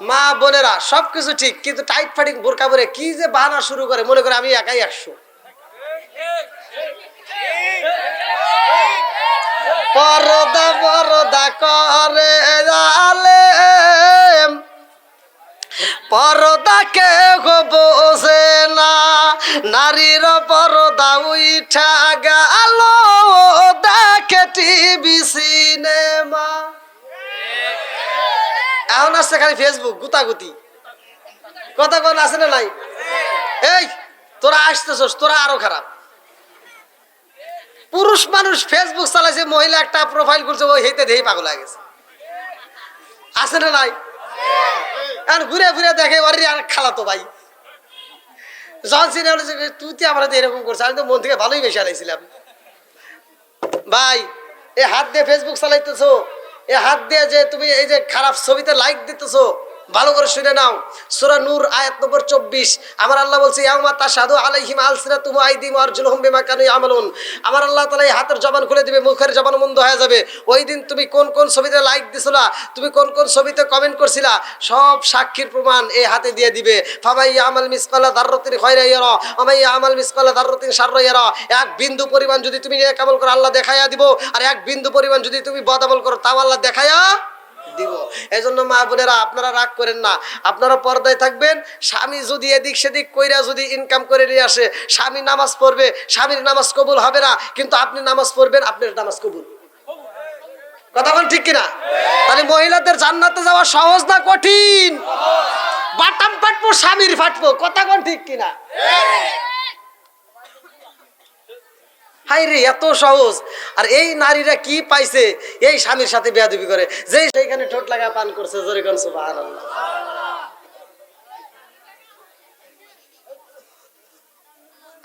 মা বোনেরা সবকিছু ঠিক, কিন্তু টাইট ফাটিং বোরকা পরে কি যে বাহানা শুরু করে, মনে করে আমি একাই 100। পরদা পরদা করে জালেম, পরদা কে গো বোঝে না, নারীর পরদা উঠা গেল, দেখে টিভি সিনেমা। এখন আসছে খালি ফেসবুক গুতাগুতি, কথা কোন আছে না নাই? এই তোরা আসতেছস, তোরা আরো খারাপ। পুরুষ মানুষ ফেসবুক চালাইছে, মহিলা একটা প্রোফাইল করছে, ওই হেতে দেই পাগল হয়ে গেছে। আছে না নাই? এখন ঘুরে ঘুরে দেখে ওরে আর খালাতো ভাই যখন সিনে বলেছে তুই তো আমার এরকম করছিস, আমি তো মন থেকে ভালোই বেশি আলাইছিলাম। ভাই এ হাত দিয়ে ফেসবুক চালাইতেছো, এ হাত দিয়ে যে তুমি এই যে খারাপ ছবিতে লাইক দিতেছো, ভালো করে শুনে নাও। সূরা নূর আয়াত নম্বর 24 আমার আল্লাহ বলছে ইয়াউমা তাশহাদু আলাইহিম আলসিনাতুহুম ওয়া আইদিহিম ওয়া আরজুলুহুম বিমা কানু ইয়ামালুন। আমার আল্লাহ তাআলা এই হাতের জবান খুলে দিবে, মুখের জবান বন্ধ হয়ে যাবে। ওই দিন তুমি কোন কোন ছবিতে লাইক দিছিলা, তুমি কোন কোন ছবিতে কমেন্ট করছিলা, সব সাক্ষীর প্রমাণ এই হাতে দিয়ে দিবে। ফামাই ইয়ামাল মিসকালা যাররাতিন খায়রা ইয়ারা ওয়া মাই ইয়ামাল মিসকালা যাররাতিন শাররা ইয়ারা। এক বিন্দু পরিমাণ যদি তুমি নেক আমল করো আল্লাহ দেখায়া দিব, আর এক বিন্দু পরিমাণ যদি তুমি বদ আমল করো তাও আল্লাহ দেখায়া দিব। এই জন্য মা বোনেরা আপনারা রাগ করেন না, আপনারা পর্দায় থাকবেন। স্বামী যদি এদিক সেদিক কইরা যদি ইনকাম করে নিয়ে আসে, স্বামী নামাজ পড়বে, স্বামীর নামাজ কবুল হবে না, কিন্তু আপনি নামাজ পড়বেন, আপনার নামাজ কবুল। কথা বল ঠিক কিনা? তাহলে মহিলাদের জান্নাতে যাওয়া সহজ না কঠিন? বাটাম ফাটবো, স্বামীর ফাটবো, কথা কোন ঠিক কিনা? হাই রে, এত সহজ। আর এই নারীরা কি পাইছে, এই স্বামীর সাথে বেয়াদবি করে, যে সেইখানে ঠোঁট লাগা পান করছে। জোরে কোন সুবহানাল্লাহ।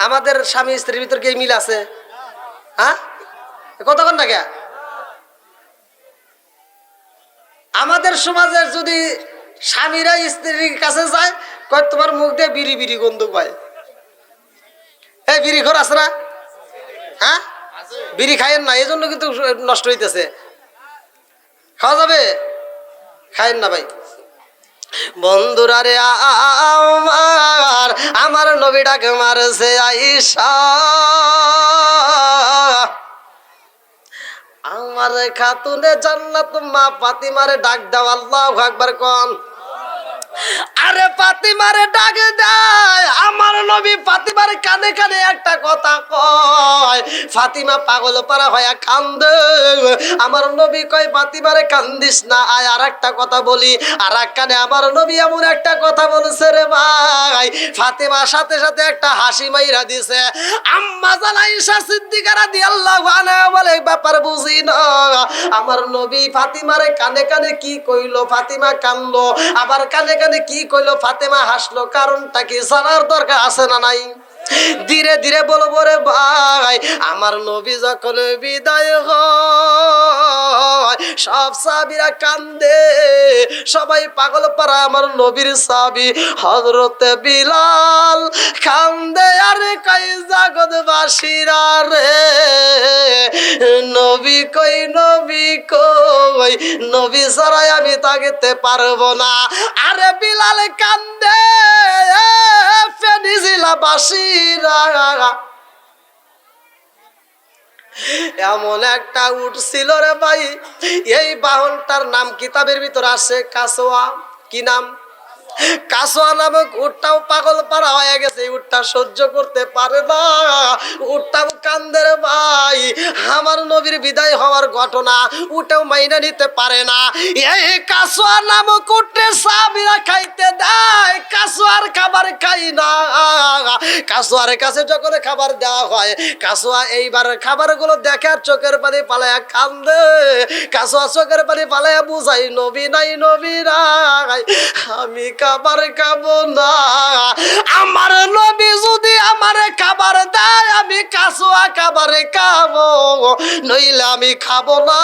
আমাদের স্বামী স্ত্রীর ভিতর কি মিল আছে? হ্যাঁ, কথা কোন না কে? আমাদের সমাজের যদি স্বামীরা স্ত্রীর কাছে যায়, কয় তোমার মুখ দিয়ে বিড়ি বিড়ি গন্ধ পায়। এই বিড়ি ঘর আছে না? হ্যাঁ, বিড়ি খাইয়েন না, এই জন্য কিন্তু নষ্ট হইতেছে। খাওয়া যাবে? খাইয়েন না ভাই। বন্ধুরা রে আমার নবী ডাক মারছে আয়েশা, আমার খাতুনে জান্নাত মা ফাতিমারে ডাক দাও, আল্লাহু আকবার কোন। আরে ফাতিমারে ডাক দেয়, আমার নবী ফাতিমার কানে কানে একটা কথা কয়। ফাতিমা পাগল পারা হয়ে কান্দে। আমার নবী কয় ফাতিমারে কান্দিস না, আয় আর একটা কথা বলি। আর এক কানে আমার নবী এমন একটা কথা বলছে রে ভাই, ফাতিমার সাথে সাথে একটা হাসি মাইরা দিছে। আম্মা জান আয়েশা সিদ্দিকা রাদিয়াল্লাহু আনহা বলে ব্যাপার বুঝি না, আমার নবী ফাতিমারে কানে কানে কি কইলো, ফাতিমা কান্দলো, আবার কানে কানে কি কইলো, ফাতেমা হাসলো, কারণটা কি জানার দরকার আছে না নাই? ধীরে ধীরে বলবো রে ভাই, আমার নবী যখন বিদায় হয় সব সাহাবীরা কান্দে, সবাই পাগল পারা আমার নবীর সাহাবী হযরতে বিলাল কান্দে। আরে কই জগৎবাসীরা রে, নবী কই, নবী কই, নবী ছাড়াই আমি তাকিতে পারবো না। আরে বিলাল কান্দে, ফেনিজিলা বাসীরা এমন একটা উট ছিল রে ভাই, এই বাহনটার নাম কিতাবের ভিতর আছে কাসোয়া। কি নাম? কাসোয়া নামক উটটাও পাগল পারা হয়ে গেছে, উটটা সহ্য করতে পারে না, উটটাও কান্দে রে ভাই। আমার নবীর বিদায় হওয়ার ঘটনা উটেও মাইনা নিতে পারে না। এই কাসোয়া নামক উটের সাহাবীরা খাইতে দেয়, কাসোয়ার খাবার খাই না। কাসোয়ার কাছে যখন খাবার দেওয়া হয়, কাসোয়া এইবার খাবারগুলো দেখে চোখের পানি পালায়া কান্দে। কাসোয়া চোখের পানি পালায়া বুঝাই, নবী নাই, নবী নাই, আমি খাবার খাবো না। আমার নবী যদি আমার খাবার দেয় আমি কাসোয়া খাবারে খাবো, নইলে আমি খাবো না।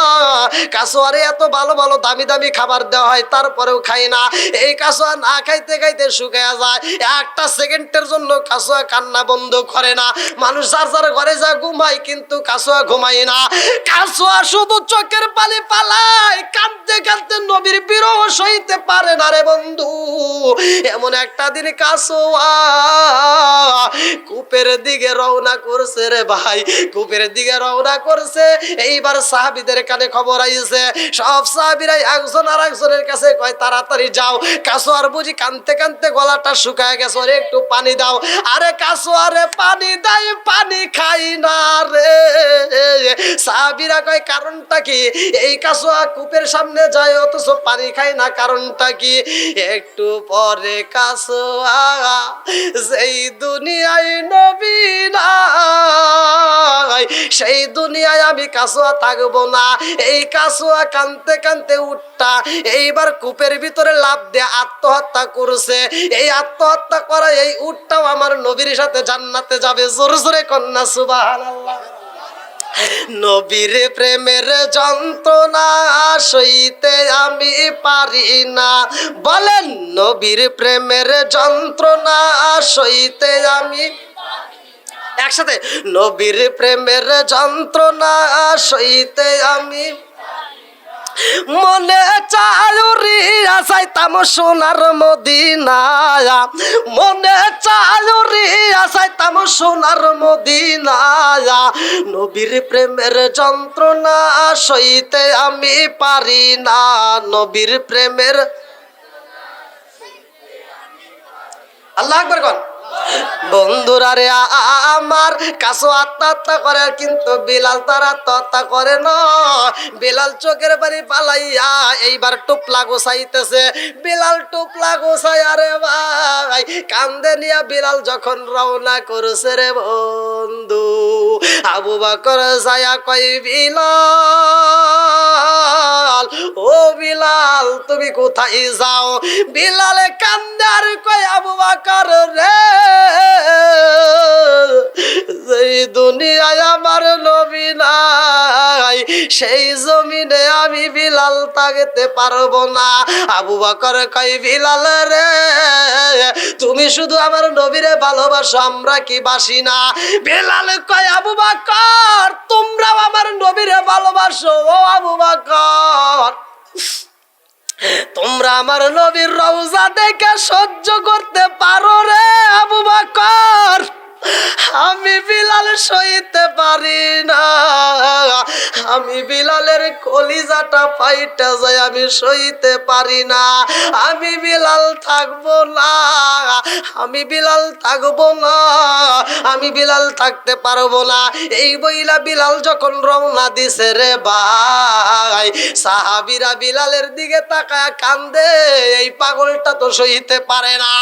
কাসোয়ারে এত ভালো ভালো দামি দামি খাবার দেওয়া হয়, তারপরেও খাই না। এই কাসোয়া না খাইতে খাইতে শুকিয়ে যায়, একটা সেকেন্ডের জন্য কাসোয়া কান্না বন্ধ করে না। মানুষ যার যার ঘরে যা ঘুমায়, কিন্তু কাসোয়া ঘুমায় না। কাসোয়া শুধু চোখের পানি পালায়, কাঁদতে কাঁদতে নবীর বিরহ সইতে পারে না রে বন্ধু। এমন একটা দিন কাসোয়া কূপের দিকে রওনা করছে রে ভাই, কূপের দিকে রওনা করছে। এইবার সাহাবীদের কানে খবর আইছে, সব সাহাবীরা একজন আর একজনের কাছে কয় তাড়াতাড়ি যাও, কাসোয়ার বুঝি কানতে কানতে গলাটা শুকায় গেছে, ওরে একটু পানি দাও। আরে কাসোয়ারে পানি দেয়, পানি খাই না রে। সাহাবীরা কয় কারণটা কি? এই কাসোয়া কূপের সামনে যায় অথচ পানি খায় না, কারণটা কি? একটু পরে কাসোয়া সেই দুনিয়ায় নবী নাই, সেই দুনিয়ায় আমি কাসোয়া থাকবো না। এই কাসোয়া কানতে কানতে উঠটা এইবার কূপের ভিতরে লাফ দিয়ে আত্মহত্যা করছে। এই আত্মহত্যা করা এই উটটাও আমার নবীর সাথে জান্নাতে যাবে। জোরে জোরে কন্যা সুবহানাল্লাহ। নবীর প্রেমের যন্ত্রণা সইতে আমি পারি না, বলেন নবীর প্রেমের যন্ত্রণা সইতে আমি, একসাথে, নবীর প্রেমের যন্ত্রণা সইতে আমি, মনে চায়ুরিয়া চাইতাম সোনার মদিনায়, মনে চায়ুরিয়া চাইতাম সোনার মদিনায়, নবীর প্রেমের যন্ত্রণা সইতে আমি পারি না, নবীর প্রেমের। আল্লাহু আকবার কোন। বন্ধুরা রে আমার কাছে আত্মহত্যা করে, কিন্তু বিলাল তার আত্মহত্যা করে না। বিলাল চোখের পানি পালাইয়া এইবার টুপলা গোছাইতেছে। বিলাল টুপলা গোছাই, আরে ভাই কান্দে নিয়া বিলাল যখন রওনা করছে রে বন্ধু, আবু বকর যায়া কই বিলাল, ও বিলাল তুমি কোথায় যাও? বিলালে কান্দে আর কই, আবু বকর রে, যেই দুনিয়ায় আমার নবী নাই, সেই জমিনে আমি বিলাল থাকতে পারবো না। আবু বকর কয়, বিলাল রে তুমি শুধু আমার নবীরে ভালোবাসো, আমরা কি বাসি না? বিলাল কয়, আবু বকর তোমরাও আমার নবীরে ভালোবাসো। ও আবু বকর, তোমরা আমার নবীর রওজা দেখে সহ্য করতে পারো রে আবু বকর, আমি বিলাল সইতে পারি না। আমি বিলালের কলিজাটা ফাইটা যায়, আমি সইতে পারি না। আমি বিলাল থাকবো না, আমি বিলাল থাকবো না, আমি বিলাল থাকতে পারবো না। এই বইলা বিলাল যখন রওনা দিছে রে ভাই, সাহাবীরা বিলালের দিকে তাকায় কান্দে, এই পাগলটা তো সইতে পারে না।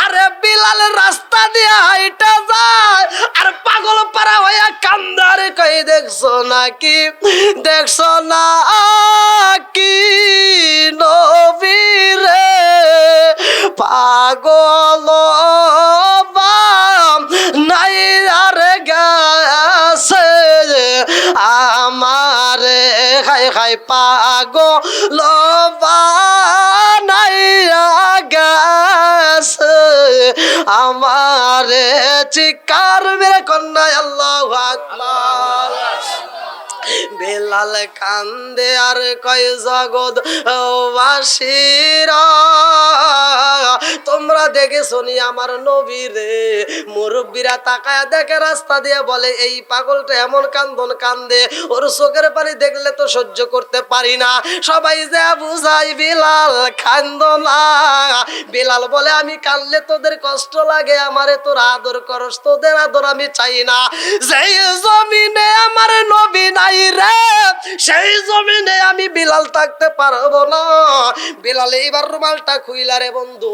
আরে বিলাল রাস্তা দিয়ে হাইটা যায় আর পাগল পারা হইয়া কান্দারে কই, দেখছো নাকি, দেখছো না কি নবীরে পাগল নাই আর গেছে আমারে খাই খাই পাগল নাই গেছে আমারে, চিকার মেরে কন্যা আল্লাহু আকবার। বেলাল কান্দে আর কয় জগৎ বাসীরা, তোমরা দেখেছো নি আমার নবীরে? মুরব্বীরা তাকায় দেখে রাস্তা দিয়ে, বলে এই পাগলটা এমন কান্দন কান্দে, ওর চোখের পানি দেখলে তো সহ্য করতে পারি না। সবাই যে বুঝাই বিলাল কান্দ না। বিলাল বলে আমি কান্দলে তোদের কষ্ট লাগে, আমারে তোর আদর করস, তোদের আদর আমি চাই না। যেই জমিনে আমার নবী নাই রে, সেই জমিনে আমি বিলাল থাকতে পারবো না। বিলাল এইবার রুমালটা খুইলা রে বন্ধু,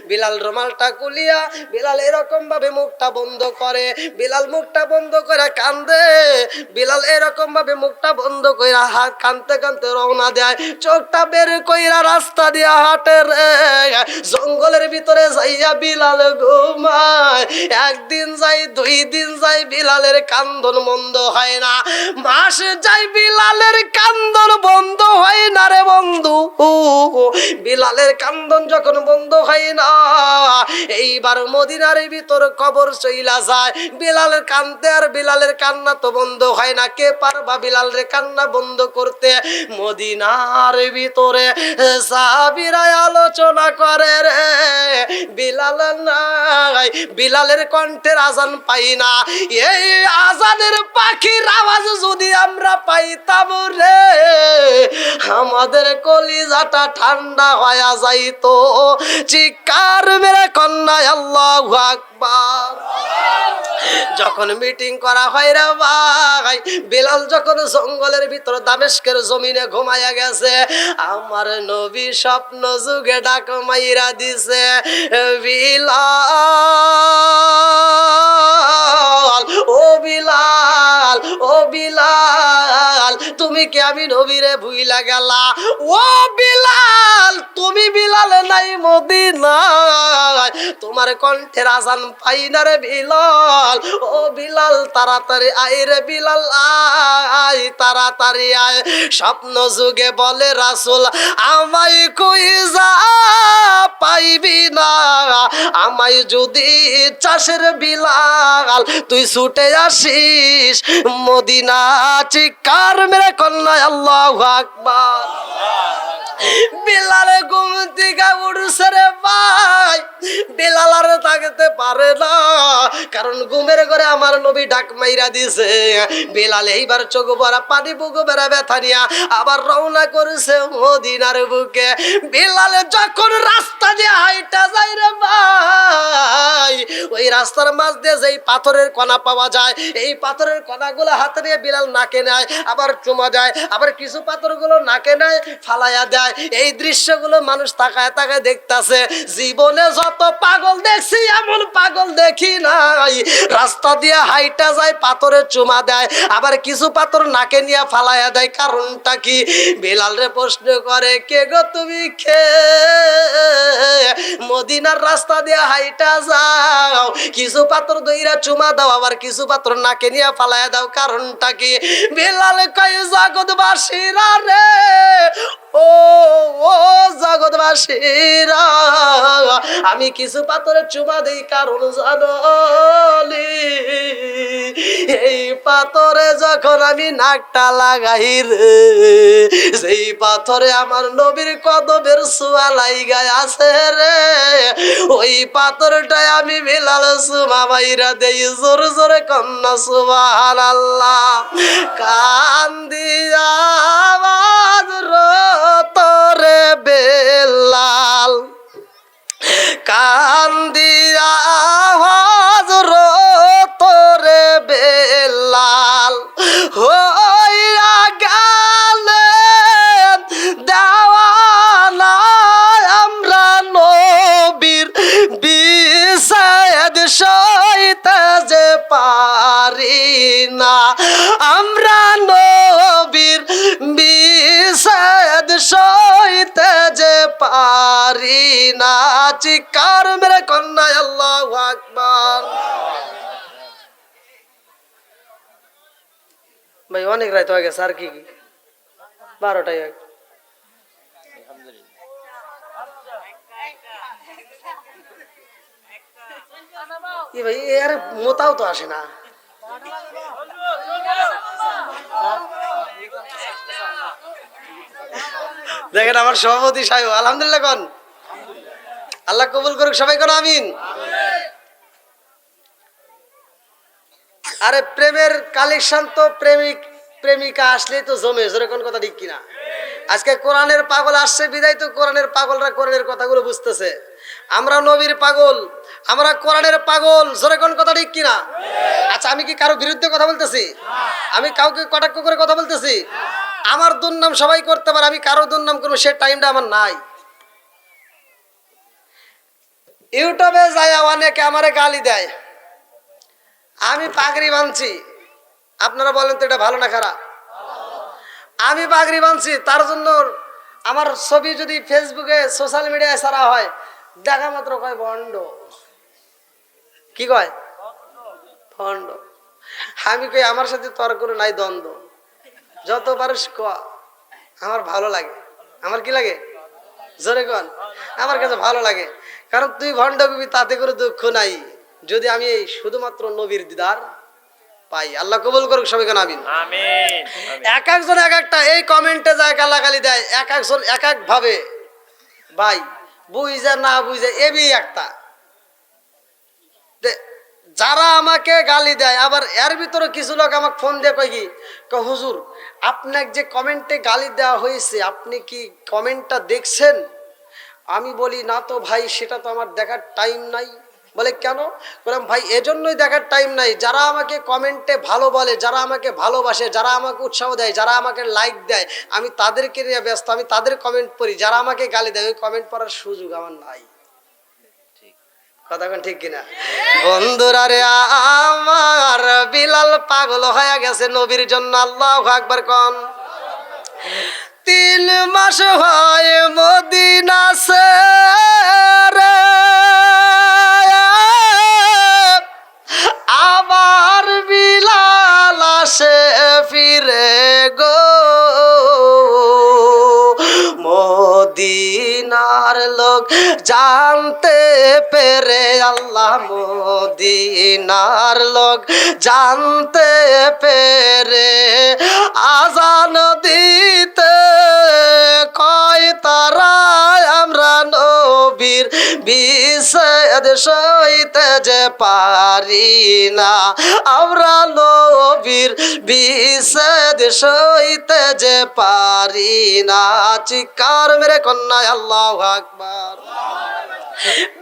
বিলাল রুমালটা খুলিয়া বিলাল এরকম ভাবে মুখটা বন্ধ করে, বিলাল মুখটা বন্ধ করে কান্দে, বিলাল এরকম ভাবে মুখটা বন্ধ কইরা হাত কানতে কানতে রওনা দেয়। চোখটা বের কইরা রাস্তা দিয়া হাঁটে রে, জঙ্গলের ভিতরে যাইয়া বিলাল ঘুমায়। একদিন যাই, দুই দিন যাই, বিলালের কান্দন বন্ধ হয় না। মাস যাই, বিলালের কান্দন বন্ধ হয় না রে বন্ধু। বিলালের কান্দন যখন বন্ধ হয় না, এইবার মদিনার ভিতর কবর চইলা যায়। বিলালের কান্দে আর বিলালের কান্না তো বন্ধ হয় না। কে পারবা বিলালের কান্না বন্ধ করতে? মদিনার ভিতরে সাহাবীরা আলোচনা করে রে, বিলাল নাই, বিলালের কণ্ঠের আজান পাই না। এই আজানের পাখির আওয়াজ যদি আমরা পাইতাম রে, আমাদের কলিজাটা ঠান্ডা হয়ে যাইতো। চিৎকার মেরে কন্যা আল্লাহু আকবার। যখন মিটিং করা হয় রে ভাই, বিলাল যখন জঙ্গলের ভিতর দামেস্কের জমিনে ঘুমাইয়া গেছে, আমার নবী স্বপ্ন যুগে ডাক মাইরা দিছে, বিলাল ও বিলাল, ও বিলাল, তুমি কি আমি নবীরে ভুইলা গেলা? ও বিলাল, তুমি বিলাল নাই মদিনায়, তোমার কণ্ঠের আজান পাই না রে বিলাল। ও বিলাল তাড়াতাড়ি আয় রে বিলাল, আয় তাড়াতাড়ি আয়। স্বপ্ন যুগে বলে রাসূল, আমায় কই যা পাইবি না, আমায় যদি চাষের বিলাল তুই ছুটে আসিস মদিনা। চিৎকার মেরে কন্যা আল্লাহু আকবার। বিলালে ঘুম থেকে উঠছে রে ভাই, বিলাল আর থাকতে পারে না, কারণ ঘুমের ঘরে আমার নবী ডাক মাইরা দিছে। বিলাল এইবার চোখ ভরা পানি, বুক বেড়া ব্যথা নিয়া আবার রওনা করেছে মদিনার বুকে। বিলাল যখন রাস্তা দিয়ে হাইটা যায় রে ভাই, ওই রাস্তার মাঝ দিয়ে যেই পাথরের কণা পাওয়া যায়, এই পাথরের কণাগুলো হাতে নিয়ে বিলাল নাকে নেয়, আবার চুমা দেয়, আবার কিছু পাথরগুলো নাকে নেয় ফালাইয়া দেয়। এই দৃশ্যগুলো মানুষ তাকায় তাকায় দেখতাছে। জীবনে যত পাগল দেখছি এমন পাগল দেখি নাই। রাস্তা দিয়ে হাইটা যায়, পাথরে চুমা দেয়, আবার কিছু পাথর নাকে নিয়ে ফালাইয়া দেয়। কারণটা কি? বিলাল রে প্রশ্ন করে, কে গো তুমি কে? মদিনার রাস্তা দিয়ে হাইটা যাও, কিছু পাথর দইরা চুমা দাও, আবার কিছু পাথর নাকে নিয়ে ফালাইয়া দাও, কারণটা কি? বিলাল কয়, জগৎবাসীরা রে, ও ও জগৎবাসীরা, আমি কিছু পাথরে চুমা দেই কারণ জানো, এই পাথরে যখন আমি নাকটা লাগাই রে, সেই পাথরে আমার নবীর কদমের ছোঁয়া লাইগায় আছে রে। ওই পাথরটায় আমি বিলাল সুমা বাইরা দেই, জোর জোরে কন্যা সুবহানাল্লাহ। কান দিয়া আওয়াজ রতরে বেলাল, কান দিয়া আওয়াজ রতরে বেলাল, হইয়া গেলেন দেওয়ানা আমরা নবীর বিষাদ সইতে যে পারি না, আমরা নবীর বিষাদ সইতে যে পারি না। চিৎকার মেরে কন্যা আল্লাহু আকবার। ভাই অনেক রাত হয়ে গেছে, আর কি 12টায় কি ভাই, এর মোতাও তো আসে না। দেখেন আমার সভাপতি সাহেব, আলহামদুলিল্লাহ কোন, আল্লাহ কবুল করুক, সবাই কোন আমিন। আরে প্রেমের কালেকশন তো প্রেমিক প্রেমিকা আসলেই তো জমে, জোরে কোন কথা ঠিক কিনা? আজকে কোরআনের পাগল আসছে বিদায় তো কোরআনের পাগলরা কোরআনের কথাগুলো বুঝতেছে। আমরা নবীর পাগল, আমরা কোরআনের পাগল, জোরে কোন কথা ঠিক কিনা? আচ্ছা আমি কি কারো বিরুদ্ধে কথা বলতেছি? আমি কাউকে কটাক্ষ করে কথা বলতেছি? আমার দুর্নাম সবাই করতে পারে, আমি কারো দুর্নাম করবো সে টাইমটা আমার নাই। ইউটিউবে যায় অনেকে আমারে গালি দেয়, আমি পাগড়ি বাঁধছি। আপনারা বলেন তো এটা ভালো না খারাপ? আমি পাগড়ি বাঁধছি, তার জন্য আমার ছবি যদি ফেসবুকে সোশ্যাল মিডিয়ায় ছাড়া হয়, দেখা মাত্র কয় ভণ্ড। কি কয়? ভণ্ড। আমি কই আমার সাথে তর্ক নাই, দ্বন্দ্ব, যত পারিস ক, আমার ভালো লাগে। আমার কি লাগে? জোরে কন। আমার কাছে ভালো লাগে, কারণ তুই ভণ্ড কবি, তাতে করে দুঃখ নাই, যদি আমি এই শুধুমাত্র নবীর দিদার পাই। আল্লাহ কবুল করুক, সবাই কেন আমিন। এক একজন এক একটা এই কমেন্টে যায় গালাগালি দেয়, এক একজন এক এক ভাবে। ভাই বুঝে না বুঝে এবি একটা, যারা আমাকে গালি দেয়, আবার এর ভিতরে কিছু লোক আমাকে ফোন দিয়ে কয় কি, হুজুর আপনাকে যে কমেন্টে গালি দেওয়া হয়েছে আপনি কি কমেন্টটা দেখছেন? আমি বলি না তো ভাই, সেটা তো আমার দেখার টাইম নাই। বলে কেন? বললাম ভাই এজন্যই দেখার টাইম নাই, যারা আমাকে কমেন্টে ভালো বলে, যারা আমাকে ভালোবাসে, যারা আমাকে উৎসাহ দেয়, যারা আমাকে লাইক দেয়, আমি তাদেরকে নিয়ে ব্যস্ত, আমি তাদের কমেন্ট পড়ি। যারা আমাকে গালি দেয় ওই কমেন্ট পড়ার সুযোগ আমার নাই। কথা ঠিক কিনা? বন্ধুরা রে, আমার বিলাল পাগল হয়ে গেছে নবীর জন্য। আল্লাহু আকবার কোন। 3 মাস হয় মদিনা রে, আবার বিলাল আসে ফিরে গো, মদিনার লোক জানতে পেরে, আল্লাহ মদিনার লোক জানতে পেরে, আজান দিতে কয় তারা আমরা নবীর বিষাদ সইতে যে পারি না, আমরা নবীর বিষাদ সইতে যে পারি না। চিৎকার মেরে কন্যা আল্লাহু আকবার।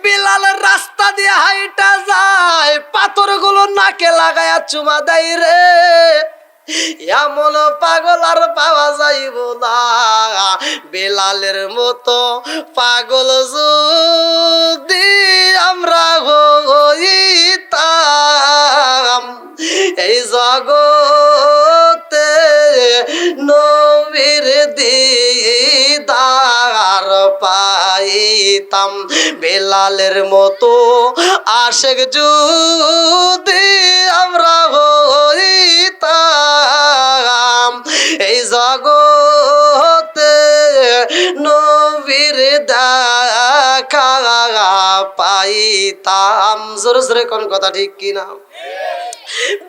বিলাল রাস্তা দিয়ে হাইটা যায়, পাথরগুলো নাকে লাগায়া চুমা দেয় রে। এমন পাগল আর পাওয়া যাইব না, বেলালের মতো পাগল যদি আমরা হইতাম, এই জগতে নবীর দিদার পাইতাম। বেলালের মতো আশেক যদি আমরা হইতাম, এই জগতে নবীর দেখা পাইতাম। জোরে জোরে কোন কথা ঠিক কিনা?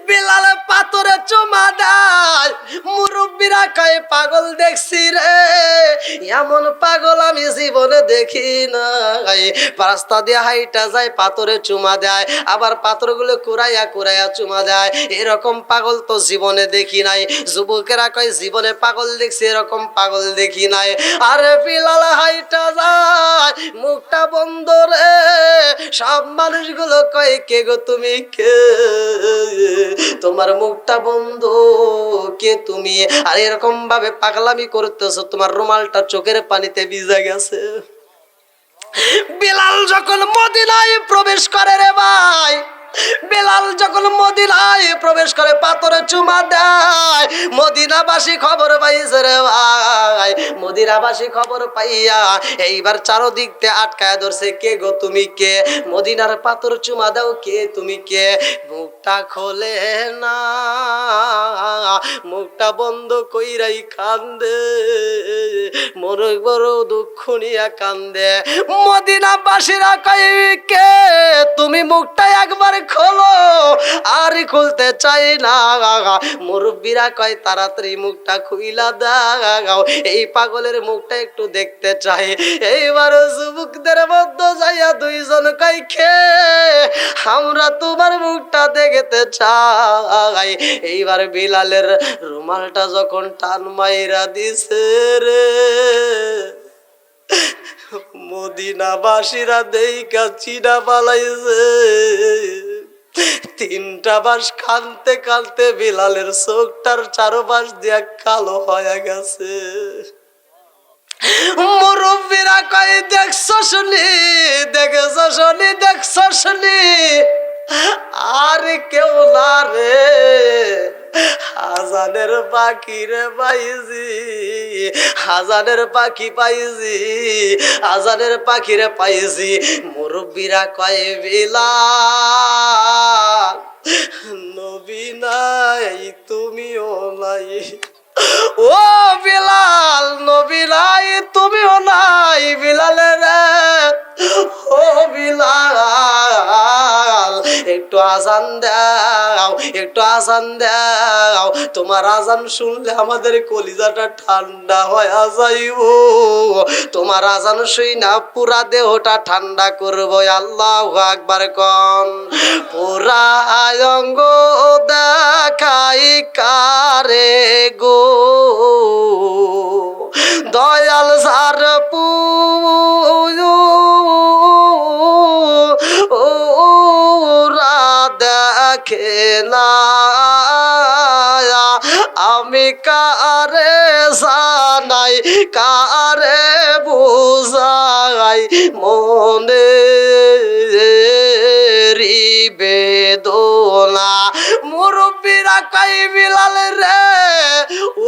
বেলাল চুমা দেয়। মুরব্বীরা কয় পাগল দেখছি রে, এমন পাগল আমি জীবনে দেখি নাই। রাস্তা দিয়ে হাইটা যায়, পাথরে চুমা দেয়, আবার পাথরগুলো কুড়াইয়া কুড়াইয়া চুমা দেয়। এরকম পাগল তো জীবনে দেখি নাই। যুবকেরা কয় জীবনে পাগল দেখছি, এরকম পাগল দেখি নাই। আরে বিলাল হাইটা যায়, মুখটা বন্ধ রে। সব মানুষগুলো কয় কে গো তুমি, কে? তোমার মুখটা বন্ধ, কে তুমি? আর এরকম ভাবে পাগলামি করতেছো, তোমার রুমালটা চোখের পানিতে ভিজে গেছে। বিলাল যখন মদিনায় প্রবেশ করে রে ভাই, বেলাল যখন মদিনায় প্রবেশ করে পাথরে চুমা দেয়, মদিনাবাসী খবর পাইছে রে ভাই। মদিনাবাসী খবর পাইয়া এইবার চারদিক দিয়ে আটকায় ধরছে, কে গো তুমি, কে? মদিনার পাথর চুমা দাও, কে তুমি, কে? মুখটা খোলে না, মুখটা বন্ধ কইরাই কান্দে, মনে বড় দুঃখ নিয়া কান্দে। মদিনাবাসীরা কয় কে তুমি, মুখটা একবার খোলো। আর খুলতে চাই না। মুরব্বীরা কয় তাড়াতাড়ি মুখটা খুইলা দাও, এই পাগলের মুখটা একটু দেখতে চাই। এইবার যুবকদের মধ্যে যাইয়া দুইজন কয় খে আমরা তোমার মুখটা দেখতে চাই। এইবার বিলালের রুমালটা যখন টান মাইরা দিছে রে, মদিনাবাসীরা দেইকা চিনা পালাইছে। তিনটা বাস কানতে কানতে বিলালের চোখটার চারপাশ দিয়া কালো হয়ে গেছে। মুরব্বীরা কয় দেখছো শুনি, দেখেছ শুনি, দেখছো শুনি, আর কেউ না রে। হাজানের পাখি রে পাইছি, হাজানের পাখি পাইছি, হাজানের পাখি রে পাইছি। মুরব্বীরা কয় বিলাল নবী নাই, তুমিও নাই। ও বিলাল নবী নাই, তুমিও নাই। বিলালের ও বিলাল একটু আজান দাও, একটু আজান দাও। তোমার আজান শুনলে আমাদের কলিজাটা ঠান্ডা হয়ে যাইব। তোমার আজান শুই না পুরা দেহটা ঠান্ডা করবো। আল্লাহু আকবার কোন। পুরা অঙ্গ দেখাই কারে গো, দয়াল সার পুরা দেখে না। আমি কারে জানাই, কারে বুঝাই মনে বেদনা। মুরব্বীরা কই বিলাল রে,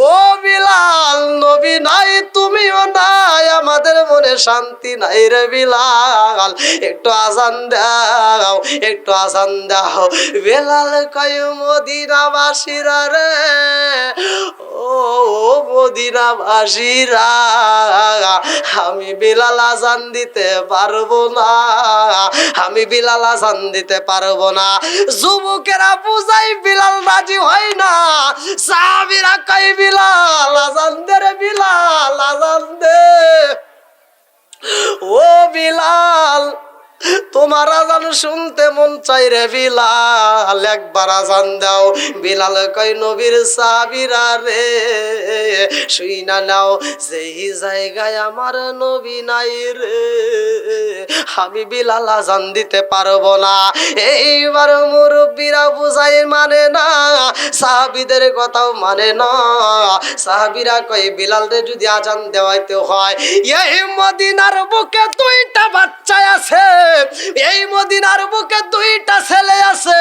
ও বিলাল নবী নাই, তুমিও নাই, আমাদের মনে শান্তি নাই রে বিলাল। একটু আজান দাও, একটু আজান দাও। বিলাল কই মদিনাবাসীরা রে, ও মদিনাবাসীরা, আমি বিলাল আজান দিতে পারবো না, আমি বিলাল আজান দিতে পারবো না। যুবকেরা বুঝাই বিলাল রাজি হয় না। সাহাবীরা কই বিলাল আজান দে রে, বিলাল আজান দে। ও বিলাল তোমার আজান শুনতে মন চাই রে বিলাল, একবার আজান দাও। বিলাল কই নবীর সাহাবীরা রে শুই না নাও, যেই জায়গায় আমার নবী নাই রে, আমি বিলাল আজান দিতে পারবো না। এইবার মুরব্বীরা বুঝাই মানে না, সাহাবীদের কথাও মানে না। সাহাবীরা কই বিলাল রে যদি আজান দেওয়াইতে হয়, এই মদিনার বুকে দুইটা বাচ্চা আছে, এই মদিনার বুকে দুইটা ছেলে আছে,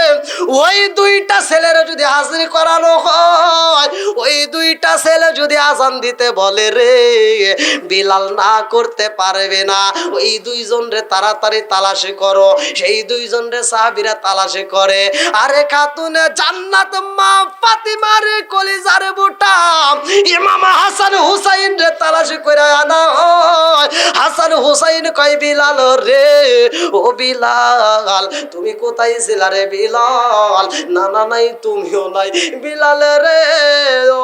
ওই দুইটা ছেলের যদি হাজির করানো হয়, ওই দুইটা ছেলে যদি আজান দিতে বলে রে, বিলাল না করতে পারবে না। ওই দুইজন রে তাড়াতাড়ি তালাশি করো। সেই দুইজন রে সাহাবীরা তালাশি করে। আরে খাতুনে জান্নাত মা ফাতিমার কলিজার বুটা ইমাম হাসান হুসাইন রে তালাশি করে আনা হয়। হাসান হুসাইন কয় বিলাল রে, ও বিলাল তুমি কোথায় ছিলা রে বিলাল? না না নাই, তুমিও নাই। বিলাল রে, ও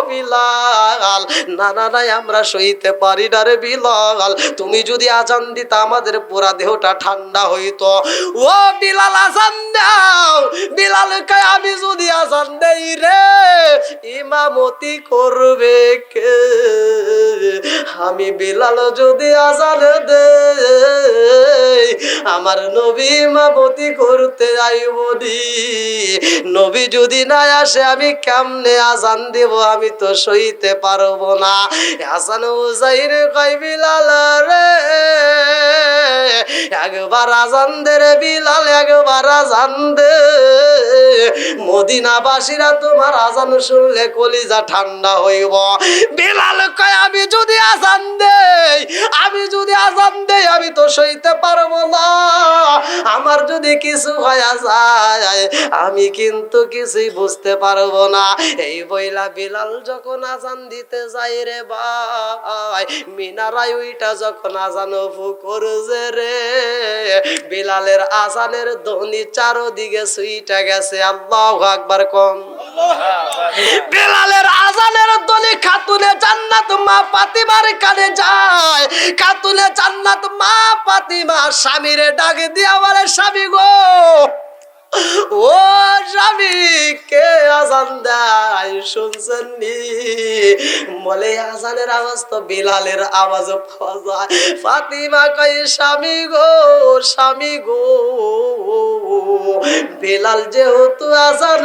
বিলাল, না না নাই, আমরা সইতে পারি না রে বিলাল। তুমি যদি আজান দিতা আমাদের পুরা দেহটা ঠান্ডা হইতো। ও বিলাল আজান দাও। বিলাল কয় আমি যদি আজান দেই রে, ইমামতি করবে কে? আমি বিলাল যদি আজান দেই, আমার নবী ইমামতি করতে আইব নি। নবী যদি না আসে আমি কেমনে আজান দেব? আমি তো সইতে পারবো না। হাসান হুসাইন কয় বিলাল রে, একবার আজান দে রে বিলাল, একবার আজান দে। মদিনাবাসীরা তোমার আজান শুনলে কলিজা ঠান্ডা হইব। বিলাল কয় আমি যদি আজান দেই, আমি যদি আজান দেই, আমি তো সইতে পারবো না। আমার যদি কিছু হয়ে যায়, আমি কিন্তু কিছুই বুঝতে পারবো না। এই বইলা বিলাল যখন আজান দিতে যাই রে ভাই, মিনারায় ওইটা যখন আজান ফু করছে রে, বিলালের আজানের ধ্বনি চারদিকে সুইটা গেছে। আল্লাহু আকবার কম। বিলালের আজানের ধ্বনি খাতুনে জান্নাত মা ফাতিমার কানে যায়। খাতুনে জান্নাত মা ফাতিমা স্বামীরে ডাকে দিয়া বলে, স্বামী গো, ও স্বামী, কে আজান দেয় শুনছেন নি? বলে আজানের আওয়াজ তো বিলালের আওয়াজ পাওয়া যায়। ফাতিমা কয় স্বামী গো, স্বামী গো, বিলাল যেহেতু আজান